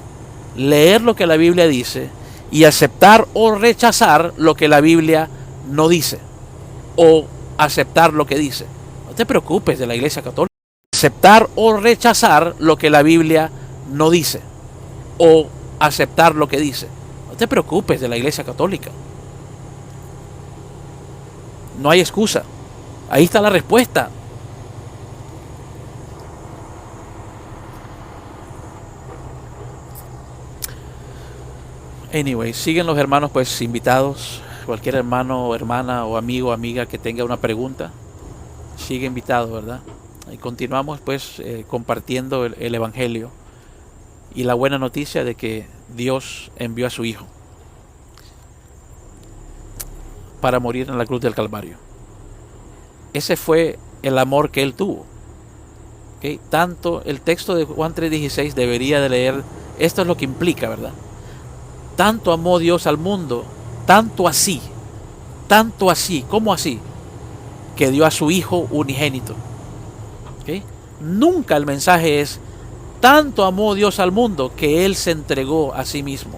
leer lo que la Biblia dice y aceptar o rechazar lo que la Biblia no dice, o aceptar lo que dice. No te preocupes de la Iglesia Católica. Aceptar o rechazar lo que la Biblia no dice, o aceptar lo que dice. No te preocupes de la Iglesia Católica. No hay excusa. Ahí está la respuesta. Anyway, siguen los hermanos pues invitados. Cualquier hermano, hermana o amigo o amiga que tenga una pregunta, sigue invitado, ¿verdad? Y continuamos pues compartiendo el Evangelio y la buena noticia de que Dios envió a su Hijo para morir en la cruz del Calvario. Ese fue el amor que Él tuvo. ¿Okay? Tanto el texto de Juan 3:16 debería de leer, esto es lo que implica, ¿verdad? Tanto amó Dios al mundo, tanto así, ¿cómo así? Que dio a su Hijo unigénito. ¿Okay? Nunca el mensaje es, tanto amó Dios al mundo que Él se entregó a sí mismo.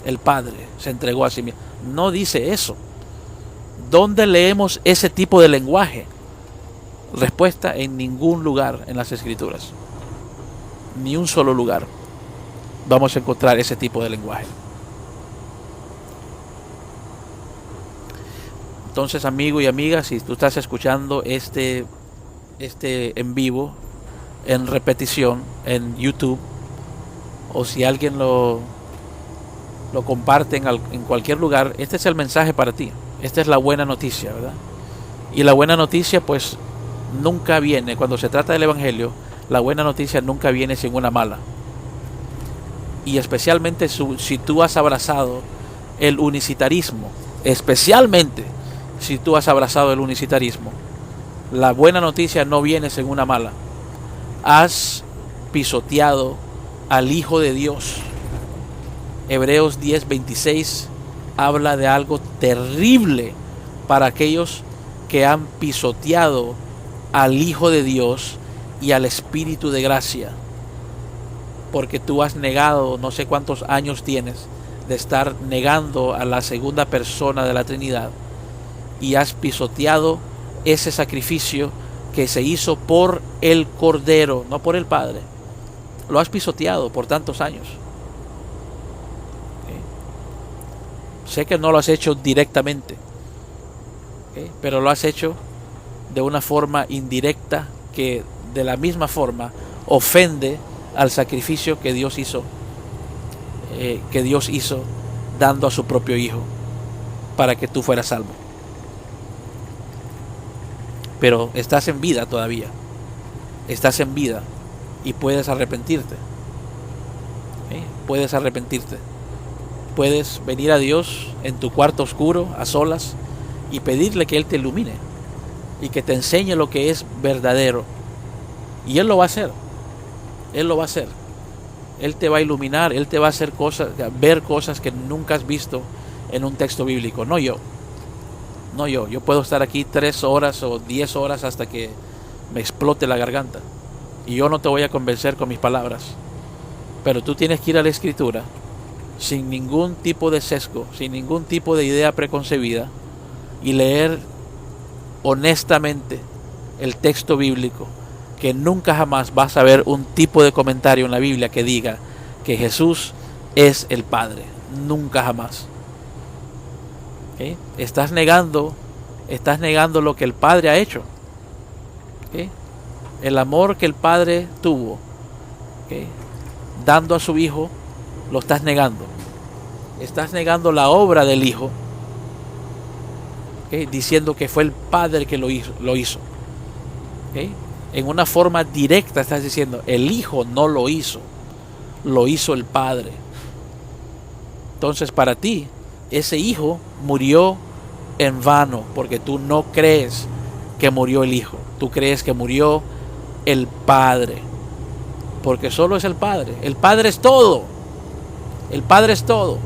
El Padre se entregó a sí mismo. No dice eso. ¿Dónde leemos ese tipo de lenguaje? Respuesta: en ningún lugar en las Escrituras. Ni un solo lugar vamos a encontrar ese tipo de lenguaje. Entonces, amigo y amiga, si tú estás escuchando este en vivo, en repetición, en YouTube, o si alguien lo comparte en cualquier lugar, este es el mensaje para ti. Esta es la buena noticia, ¿verdad? Y la buena noticia pues nunca viene, cuando se trata del Evangelio, la buena noticia nunca viene sin una mala. Y especialmente si tú has abrazado el unicitarismo, especialmente si tú has abrazado el unicitarismo, la buena noticia no viene sin una mala. Has pisoteado al Hijo de Dios. Hebreos 10:26 habla de algo terrible para aquellos que han pisoteado al Hijo de Dios y al Espíritu de gracia, porque tú has negado, no sé cuántos años tienes de estar negando a la segunda persona de la Trinidad, y has pisoteado ese sacrificio que se hizo por el Cordero, no por el Padre. Lo has pisoteado por tantos años. Sé que no lo has hecho directamente, pero lo has hecho de una forma indirecta que de la misma forma ofende al sacrificio que Dios hizo dando a su propio Hijo para que tú fueras salvo. Pero estás en vida todavía, estás en vida y puedes arrepentirte. Puedes arrepentirte. Puedes venir a Dios en tu cuarto oscuro, a solas, y pedirle que Él te ilumine y que te enseñe lo que es verdadero. Y Él lo va a hacer. Él lo va a hacer. Él te va a iluminar, Él te va a hacer ver cosas que nunca has visto en un texto bíblico. No yo. Yo puedo estar aquí 3 horas o 10 horas hasta que me explote la garganta. Y yo no te voy a convencer con mis palabras. Pero tú tienes que ir a la Escritura sin ningún tipo de sesgo, sin ningún tipo de idea preconcebida, y leer honestamente el texto bíblico, que nunca jamás vas a ver un tipo de comentario en la Biblia que diga que Jesús es el Padre. Nunca jamás. ¿Okay? Estás negando lo que el Padre ha hecho. ¿Okay? El amor que el Padre tuvo, ¿okay?, dando a su Hijo, lo estás negando. Estás negando la obra del Hijo, ¿okay?, diciendo que fue el Padre que lo hizo. ¿Okay? En una forma directa estás diciendo, el Hijo no lo hizo el Padre. Entonces para ti, ese Hijo murió en vano, porque tú no crees que murió el Hijo. Tú crees que murió el Padre, porque solo es el Padre. El Padre es todo. El Padre es todo.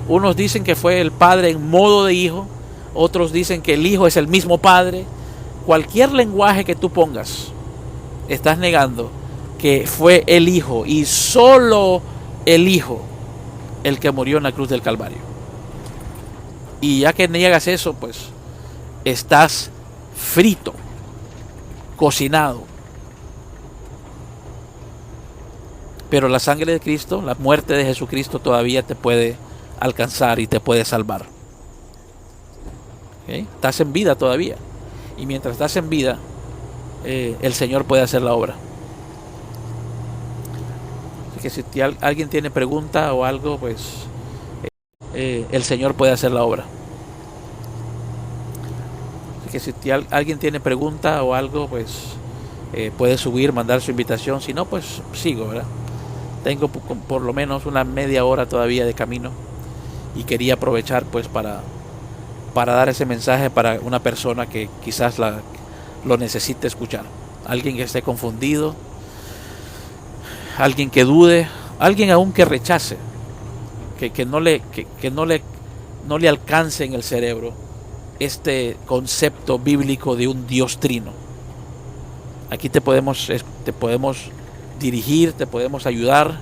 Unos dicen que fue el Padre en modo de Hijo, otros dicen que el Hijo es el mismo Padre. Cualquier lenguaje que tú pongas, estás negando que fue el Hijo y solo el Hijo el que murió en la cruz del Calvario. Y ya que niegas eso, pues estás frito, cocinado. Pero la sangre de Cristo, la muerte de Jesucristo todavía te puede alcanzar y te puede salvar. ¿Okay? Estás en vida todavía. Y mientras estás en vida, el Señor puede hacer la obra. Así que si alguien tiene pregunta o algo, pues el Señor puede hacer la obra. Así que si alguien tiene pregunta o algo, pues puede subir, mandar su invitación. Si no, pues sigo, ¿verdad? Tengo por lo menos una media hora todavía de camino y quería aprovechar pues para dar ese mensaje para una persona que quizás lo necesite escuchar. Alguien que esté confundido, alguien que dude, alguien aún que rechace, que no le alcance en el cerebro este concepto bíblico de un Dios trino. Aquí te podemos dirigir, te podemos ayudar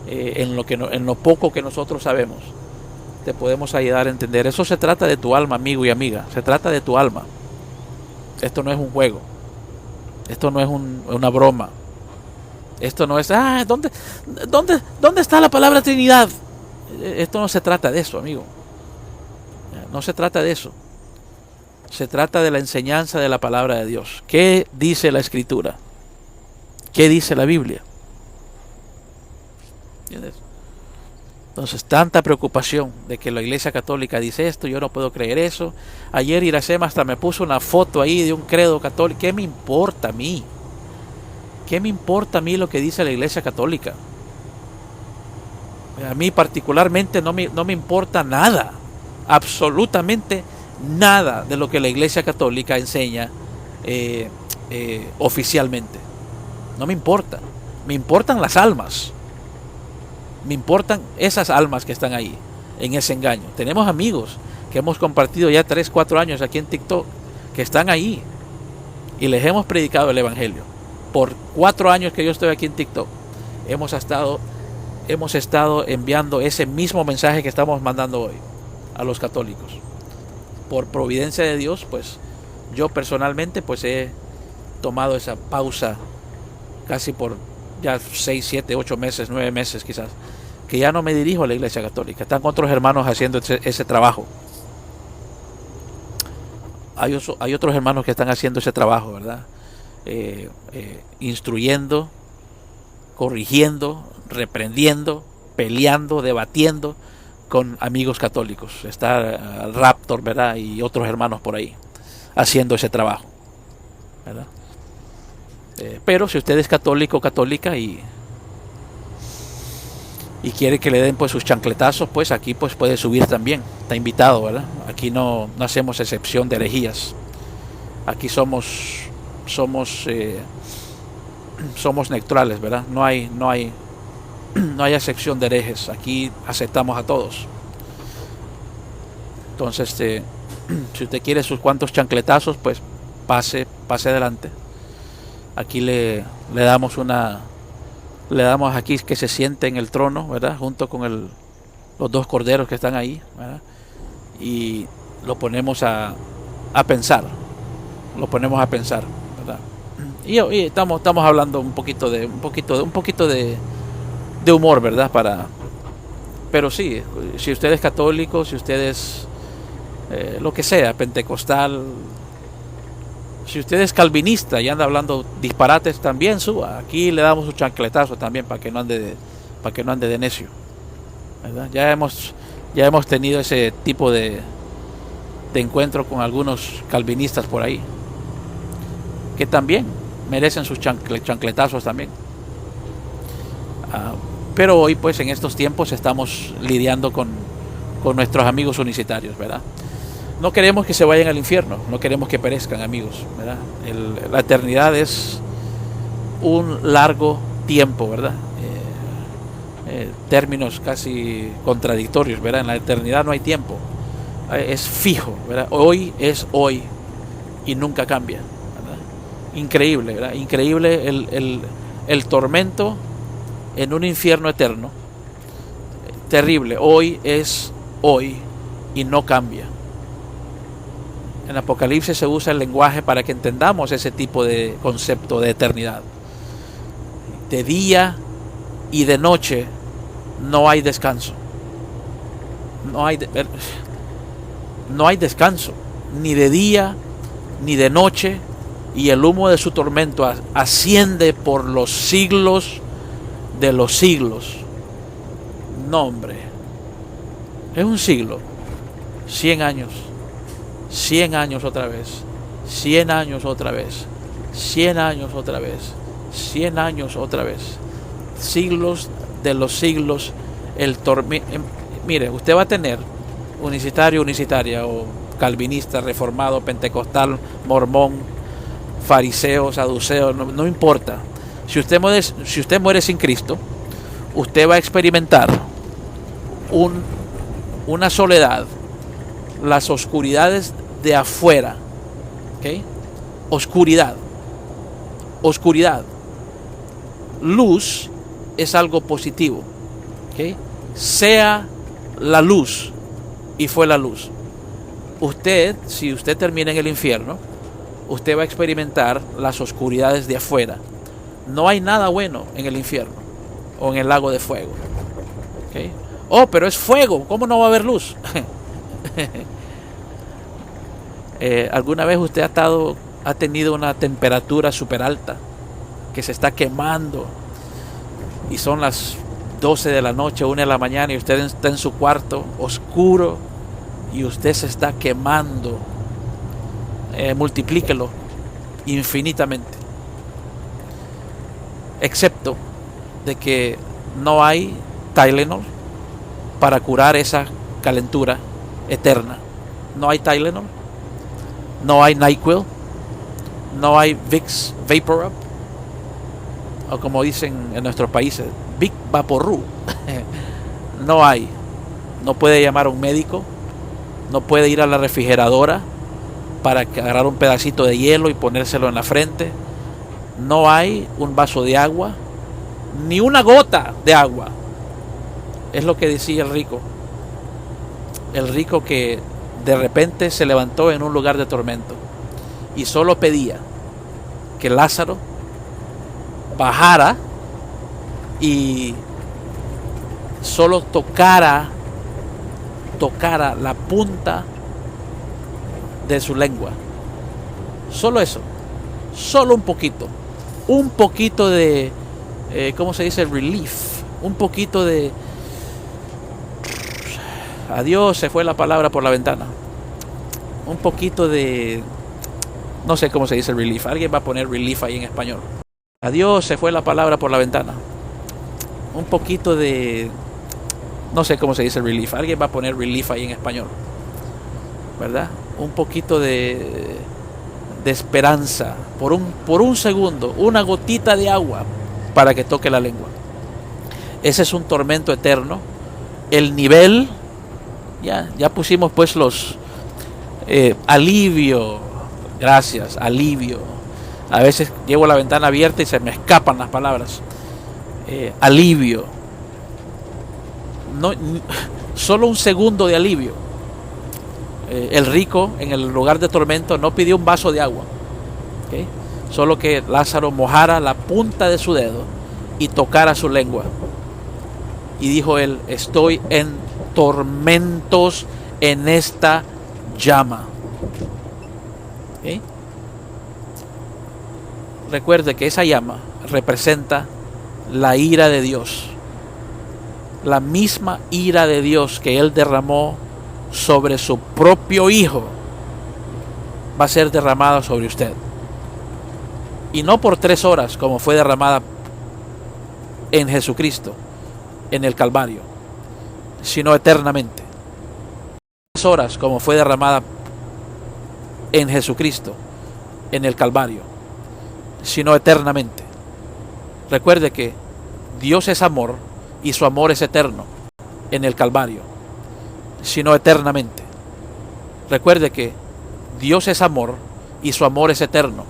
en lo poco que nosotros sabemos. Te podemos ayudar a entender. Eso se trata de tu alma, amigo y amiga. Se trata de tu alma. Esto no es un juego. Esto no es una broma. Esto no es, ¿dónde está la palabra Trinidad? Esto no se trata de eso, amigo. No se trata de eso. Se trata de la enseñanza de la palabra de Dios. ¿Qué dice la Escritura? ¿Qué dice la Biblia? ¿Entiendes? Entonces, tanta preocupación de que la Iglesia Católica dice esto, yo no puedo creer eso. Ayer Iracema hasta me puso una foto ahí de un credo católico. ¿Qué me importa a mí? ¿Qué me importa a mí lo que dice la Iglesia Católica? A mí particularmente no me importa nada, absolutamente nada de lo que la Iglesia Católica enseña oficialmente. No me importa. Me importan las almas. Me importan esas almas que están ahí, en ese engaño. Tenemos amigos que hemos compartido ya 3, 4 años aquí en TikTok, que están ahí, y les hemos predicado el Evangelio. Por 4 años que yo estoy aquí en TikTok, hemos estado enviando ese mismo mensaje que estamos mandando hoy a los católicos. Por providencia de Dios, pues yo personalmente pues he tomado esa pausa casi por ya 6, 7, 8 meses, 9 meses quizás, que ya no me dirijo a la Iglesia Católica. Están otros hermanos haciendo ese trabajo. Hay otros hermanos que están haciendo ese trabajo, ¿verdad? Instruyendo, corrigiendo, reprendiendo, peleando, debatiendo con amigos católicos. Está Raptor, ¿verdad? Y otros hermanos por ahí haciendo ese trabajo, ¿verdad? Pero si usted es católico o católica y quiere que le den pues sus chancletazos, pues aquí pues puede subir también. Está invitado, ¿verdad? Aquí no hacemos excepción de herejías. Aquí somos neutrales, ¿verdad? No hay excepción de herejes. Aquí aceptamos a todos. Entonces, si usted quiere sus cuantos chancletazos, pues pase adelante. Aquí le damos aquí que se siente en el trono, ¿verdad? Junto con los 2 corderos que están ahí, ¿verdad? Y lo ponemos a pensar. Lo ponemos a pensar, ¿verdad? Y estamos hablando un poquito de humor, ¿verdad? Pero sí, si usted es católico, si usted es lo que sea, pentecostal, si usted es calvinista y anda hablando disparates, también suba. Aquí le damos un chancletazo también para que no ande de necio, ¿verdad? Ya hemos tenido ese tipo de encuentro con algunos calvinistas por ahí, que también merecen sus chancletazos también. Pero hoy pues en estos tiempos estamos lidiando con nuestros amigos unicitarios, ¿verdad? No queremos que se vayan al infierno, no queremos que perezcan, amigos, ¿verdad? La eternidad es un largo tiempo, ¿verdad? Términos casi contradictorios, ¿verdad? En la eternidad no hay tiempo, es fijo, ¿verdad? Hoy es hoy y nunca cambia, ¿verdad? Increíble, ¿verdad? Increíble el tormento en un infierno eterno. Terrible, hoy es hoy y no cambia. En Apocalipsis se usa el lenguaje para que entendamos ese tipo de concepto de eternidad. De día y de noche no hay descanso. No hay descanso, ni de día ni de noche, y el humo de su tormento asciende por los siglos de los siglos. No, hombre, es un siglo, 100 años, 100 años otra vez, 100 años otra vez, 100 años otra vez, 100 años otra vez, siglos de los siglos. Mire, usted va a tener unicitario, unicitaria, o calvinista, reformado, pentecostal, mormón, fariseo, saduceo, no importa. Si usted muere sin Cristo, usted va a experimentar una soledad, las oscuridades de afuera, ¿okay? Oscuridad. Luz es algo positivo, ¿okay? Sea la luz, y fue la luz. Si usted termina en el infierno, usted va a experimentar las oscuridades de afuera. No hay nada bueno en el infierno o en el lago de fuego, ¿okay? Oh, pero es fuego, ¿cómo no va a haber luz? ¿Alguna vez usted ha tenido una temperatura súper alta, que se está quemando, y son las 12 de la noche, 1 de la mañana, y usted está en su cuarto oscuro y usted se está quemando? Multiplíquelo infinitamente. Excepto de que no hay Tylenol para curar esa calentura eterna. No hay Tylenol, no hay NyQuil, no hay Vicks VapoRub, o como dicen en nuestros países, Vic Vaporru. No hay. No puede llamar a un médico, no puede ir a la refrigeradora para agarrar un pedacito de hielo y ponérselo en la frente. No hay un vaso de agua, ni una gota de agua. Es lo que decía el rico. El rico que de repente se levantó en un lugar de tormento y solo pedía que Lázaro bajara y solo tocara la punta de su lengua. Solo eso, solo un poquito de ¿cómo se dice? Relief, un poquito de, adiós, se fue la palabra por la ventana, un poquito de, no sé cómo se dice relief. Alguien va a poner relief ahí en español. Adiós, se fue la palabra por la ventana. Un poquito de, no sé cómo se dice relief. Alguien va a poner relief ahí en español, ¿verdad? Un poquito de esperanza, por un segundo, una gotita de agua para que toque la lengua. Ese es un tormento eterno. El nivel, ya pusimos pues los alivio, gracias, alivio. A veces llevo la ventana abierta y se me escapan las palabras. Alivio. No, solo un segundo de alivio. El rico en el lugar de tormento no pidió un vaso de agua, ¿okay? Solo que Lázaro mojara la punta de su dedo y tocara su lengua. Y dijo él: estoy en tormentos en esta llama. ¿Okay? Recuerde que esa llama representa la ira de Dios, la misma ira de Dios que él derramó sobre su propio hijo va a ser derramada sobre usted, y no por 3 horas como fue derramada en Jesucristo en el Calvario, sino eternamente. 3 horas como fue derramada en Jesucristo en el Calvario, sino eternamente. Recuerde que Dios es amor y su amor es eterno en el Calvario, sino eternamente. Recuerde que Dios es amor y su amor es eterno.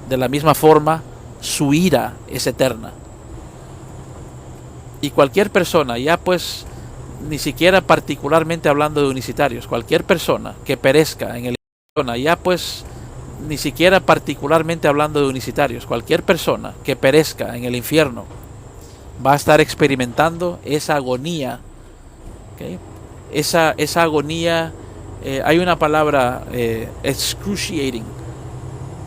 De la misma forma, su ira es eterna. Y cualquier persona, ya pues ni siquiera particularmente hablando de unicitarios, cualquier persona que perezca en el infierno, ya pues ni siquiera particularmente hablando de unicitarios, cualquier persona que perezca en el infierno va a estar experimentando esa agonía, ¿okay? Esa agonía, hay una palabra, excruciating,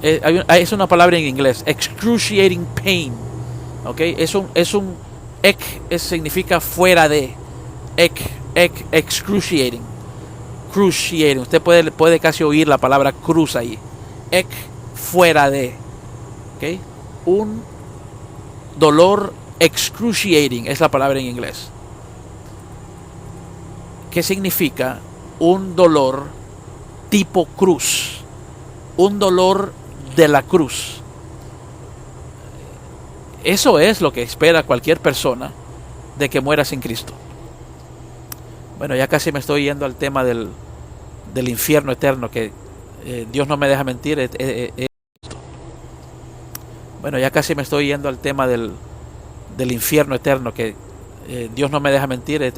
es una palabra en inglés, excruciating pain, ¿okay? Significa fuera de, excruciating, cruciating, usted puede casi oír la palabra cruz ahí, fuera de, ¿okay? Un dolor excruciating es la palabra en inglés. ¿Qué significa? Un dolor tipo cruz, un dolor de la cruz. Eso es lo que espera cualquier persona de que muera sin Cristo. Bueno, ya casi me estoy yendo al tema del infierno eterno, que Dios no me deja mentir. Bueno, ya casi me estoy yendo al tema del infierno eterno, que Dios no me deja mentir.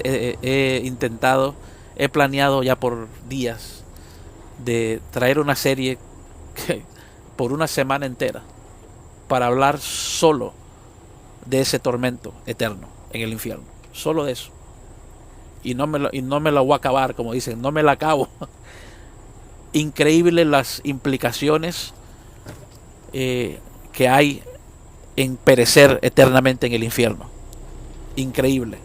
He planeado ya por días de traer una serie por una semana entera para hablar solo de ese tormento eterno en el infierno, solo de eso. Y no me la voy a acabar, como dicen, no me la acabo. Increíble las implicaciones que hay en perecer eternamente en el infierno. Increíble,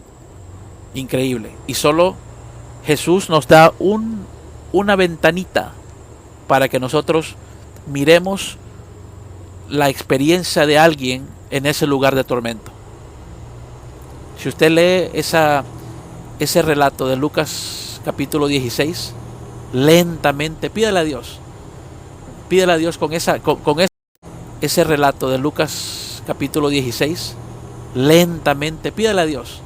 increíble. Y solo Jesús nos da una ventanita para que nosotros miremos la experiencia de alguien en ese lugar de tormento. Si usted lee ese relato de Lucas capítulo 16, lentamente, pídale a Dios ese relato de Lucas capítulo 16, lentamente, pídale a Dios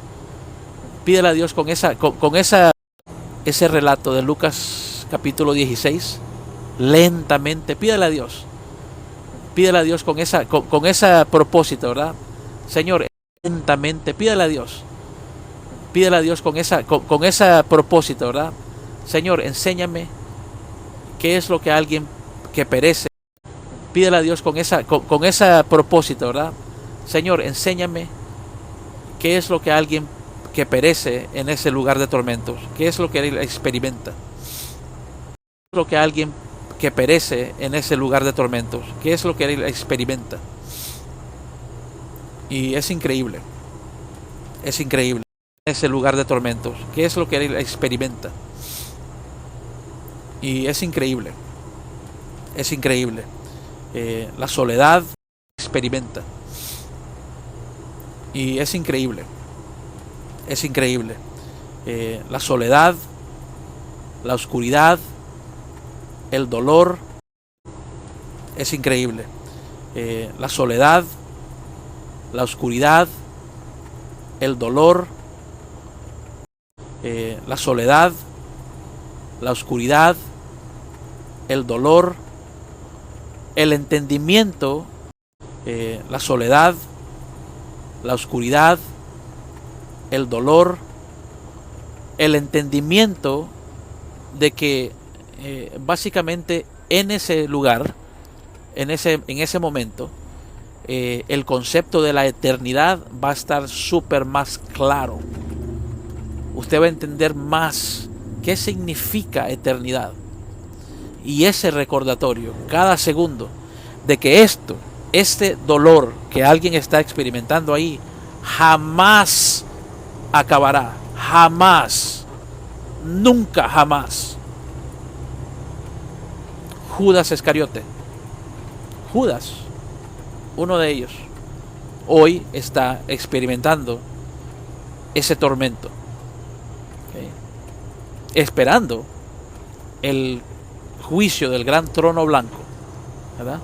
ese relato de Lucas capítulo 16, lentamente, pídale a Dios con ese propósito, ¿verdad? Señor, lentamente, pídale a Dios con ese propósito, ¿verdad? Señor, enséñame qué es lo que alguien que perece, pídale a Dios con ese propósito, ¿verdad? Señor, enséñame qué es lo que alguien que perece en ese lugar de tormentos, qué es lo que él experimenta, lo que alguien que perece en ese lugar de tormentos, qué es lo que él experimenta. Y es increíble ese lugar de tormentos, qué es lo que él experimenta. Y es increíble la soledad experimenta. Y es increíble la soledad, la oscuridad, el dolor. Es increíble la soledad, la oscuridad, el dolor, la soledad, la oscuridad, el dolor, el entendimiento, la soledad, la oscuridad, el dolor, el entendimiento de que básicamente en ese lugar, en ese momento, el concepto de la eternidad va a estar súper más claro. Usted va a entender más qué significa eternidad. Y ese recordatorio, cada segundo, de que este dolor que alguien está experimentando ahí, jamás acabará. Jamás. Nunca, jamás. Judas Iscariote. Judas, uno de ellos, hoy está experimentando ese tormento, ¿okay? Esperando el juicio del gran trono blanco, ¿verdad?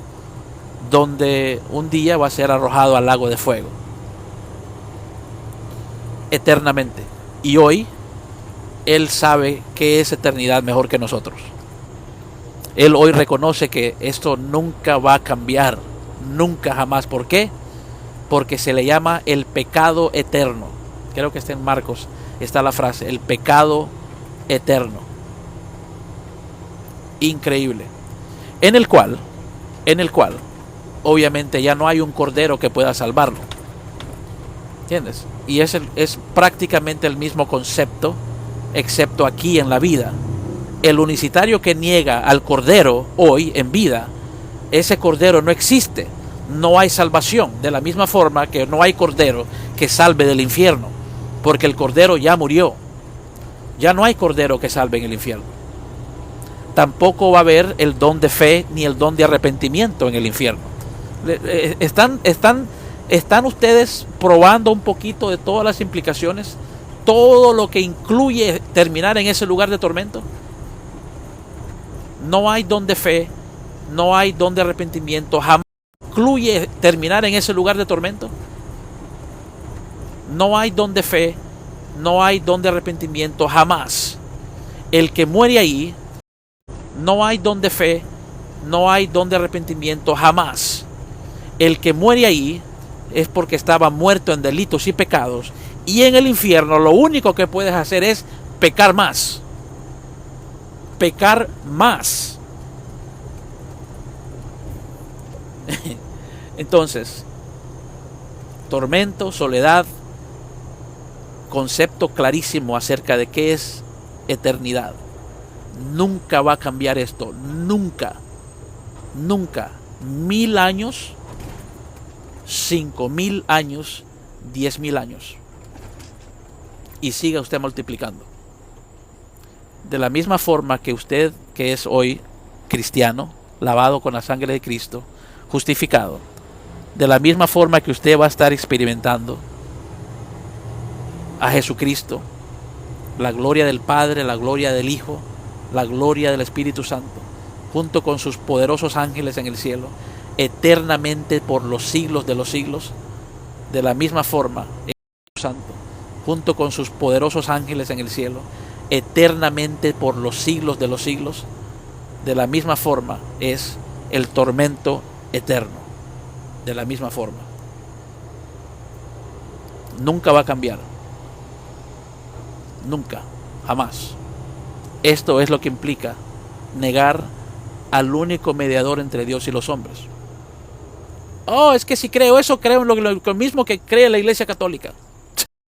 Donde un día va a ser arrojado al lago de fuego. eternamente. Y hoy Él sabe qué es eternidad mejor que nosotros. Él hoy reconoce que esto nunca va a cambiar, nunca jamás. ¿Por qué? Porque se le llama el pecado eterno. Creo que está en Marcos, está la frase, el pecado eterno. Increíble. En el cual, obviamente ya no hay un cordero que pueda salvarlo. ¿Entiendes? Y es prácticamente el mismo concepto, excepto aquí en la vida. El unicitario que niega al cordero hoy en vida, ese cordero no existe. No hay salvación. De la misma forma que no hay cordero que salve del infierno, porque el cordero ya murió. Ya no hay cordero que salve en el infierno. Tampoco va a haber el don de fe ni el don de arrepentimiento en el infierno. ¿Están ustedes probando un poquito de todas las implicaciones? Todo lo que incluye terminar en ese lugar de tormento. No hay don de fe, no hay don de arrepentimiento, jamás incluye terminar en ese lugar de tormento. No hay don de fe, no hay don de arrepentimiento, jamás. El que muere ahí, no hay don de fe, no hay don de arrepentimiento, jamás. El que muere ahí es porque estaba muerto en delitos y pecados, y en el infierno lo único que puedes hacer es pecar más. Pecar más. Entonces, tormento, soledad, concepto clarísimo acerca de qué es eternidad. Nunca va a cambiar esto, nunca, nunca. 1000 años, 5000 años, 10,000 años. Y siga usted multiplicando. De la misma forma que usted, que es hoy cristiano, lavado con la sangre de Cristo, justificado, de la misma forma que usted va a estar experimentando a Jesucristo, la gloria del Padre, la gloria del Hijo, la gloria del Espíritu Santo, junto con sus poderosos ángeles en el cielo, eternamente por los siglos de los siglos. De la misma forma, el Espíritu Santo, junto con sus poderosos ángeles en el cielo, eternamente por los siglos de los siglos. De la misma forma es el tormento eterno. De la misma forma. Nunca va a cambiar. Nunca, jamás. Esto es lo que implica negar al único mediador entre Dios y los hombres. Oh, es que si creo eso, creo en lo mismo que cree la Iglesia Católica.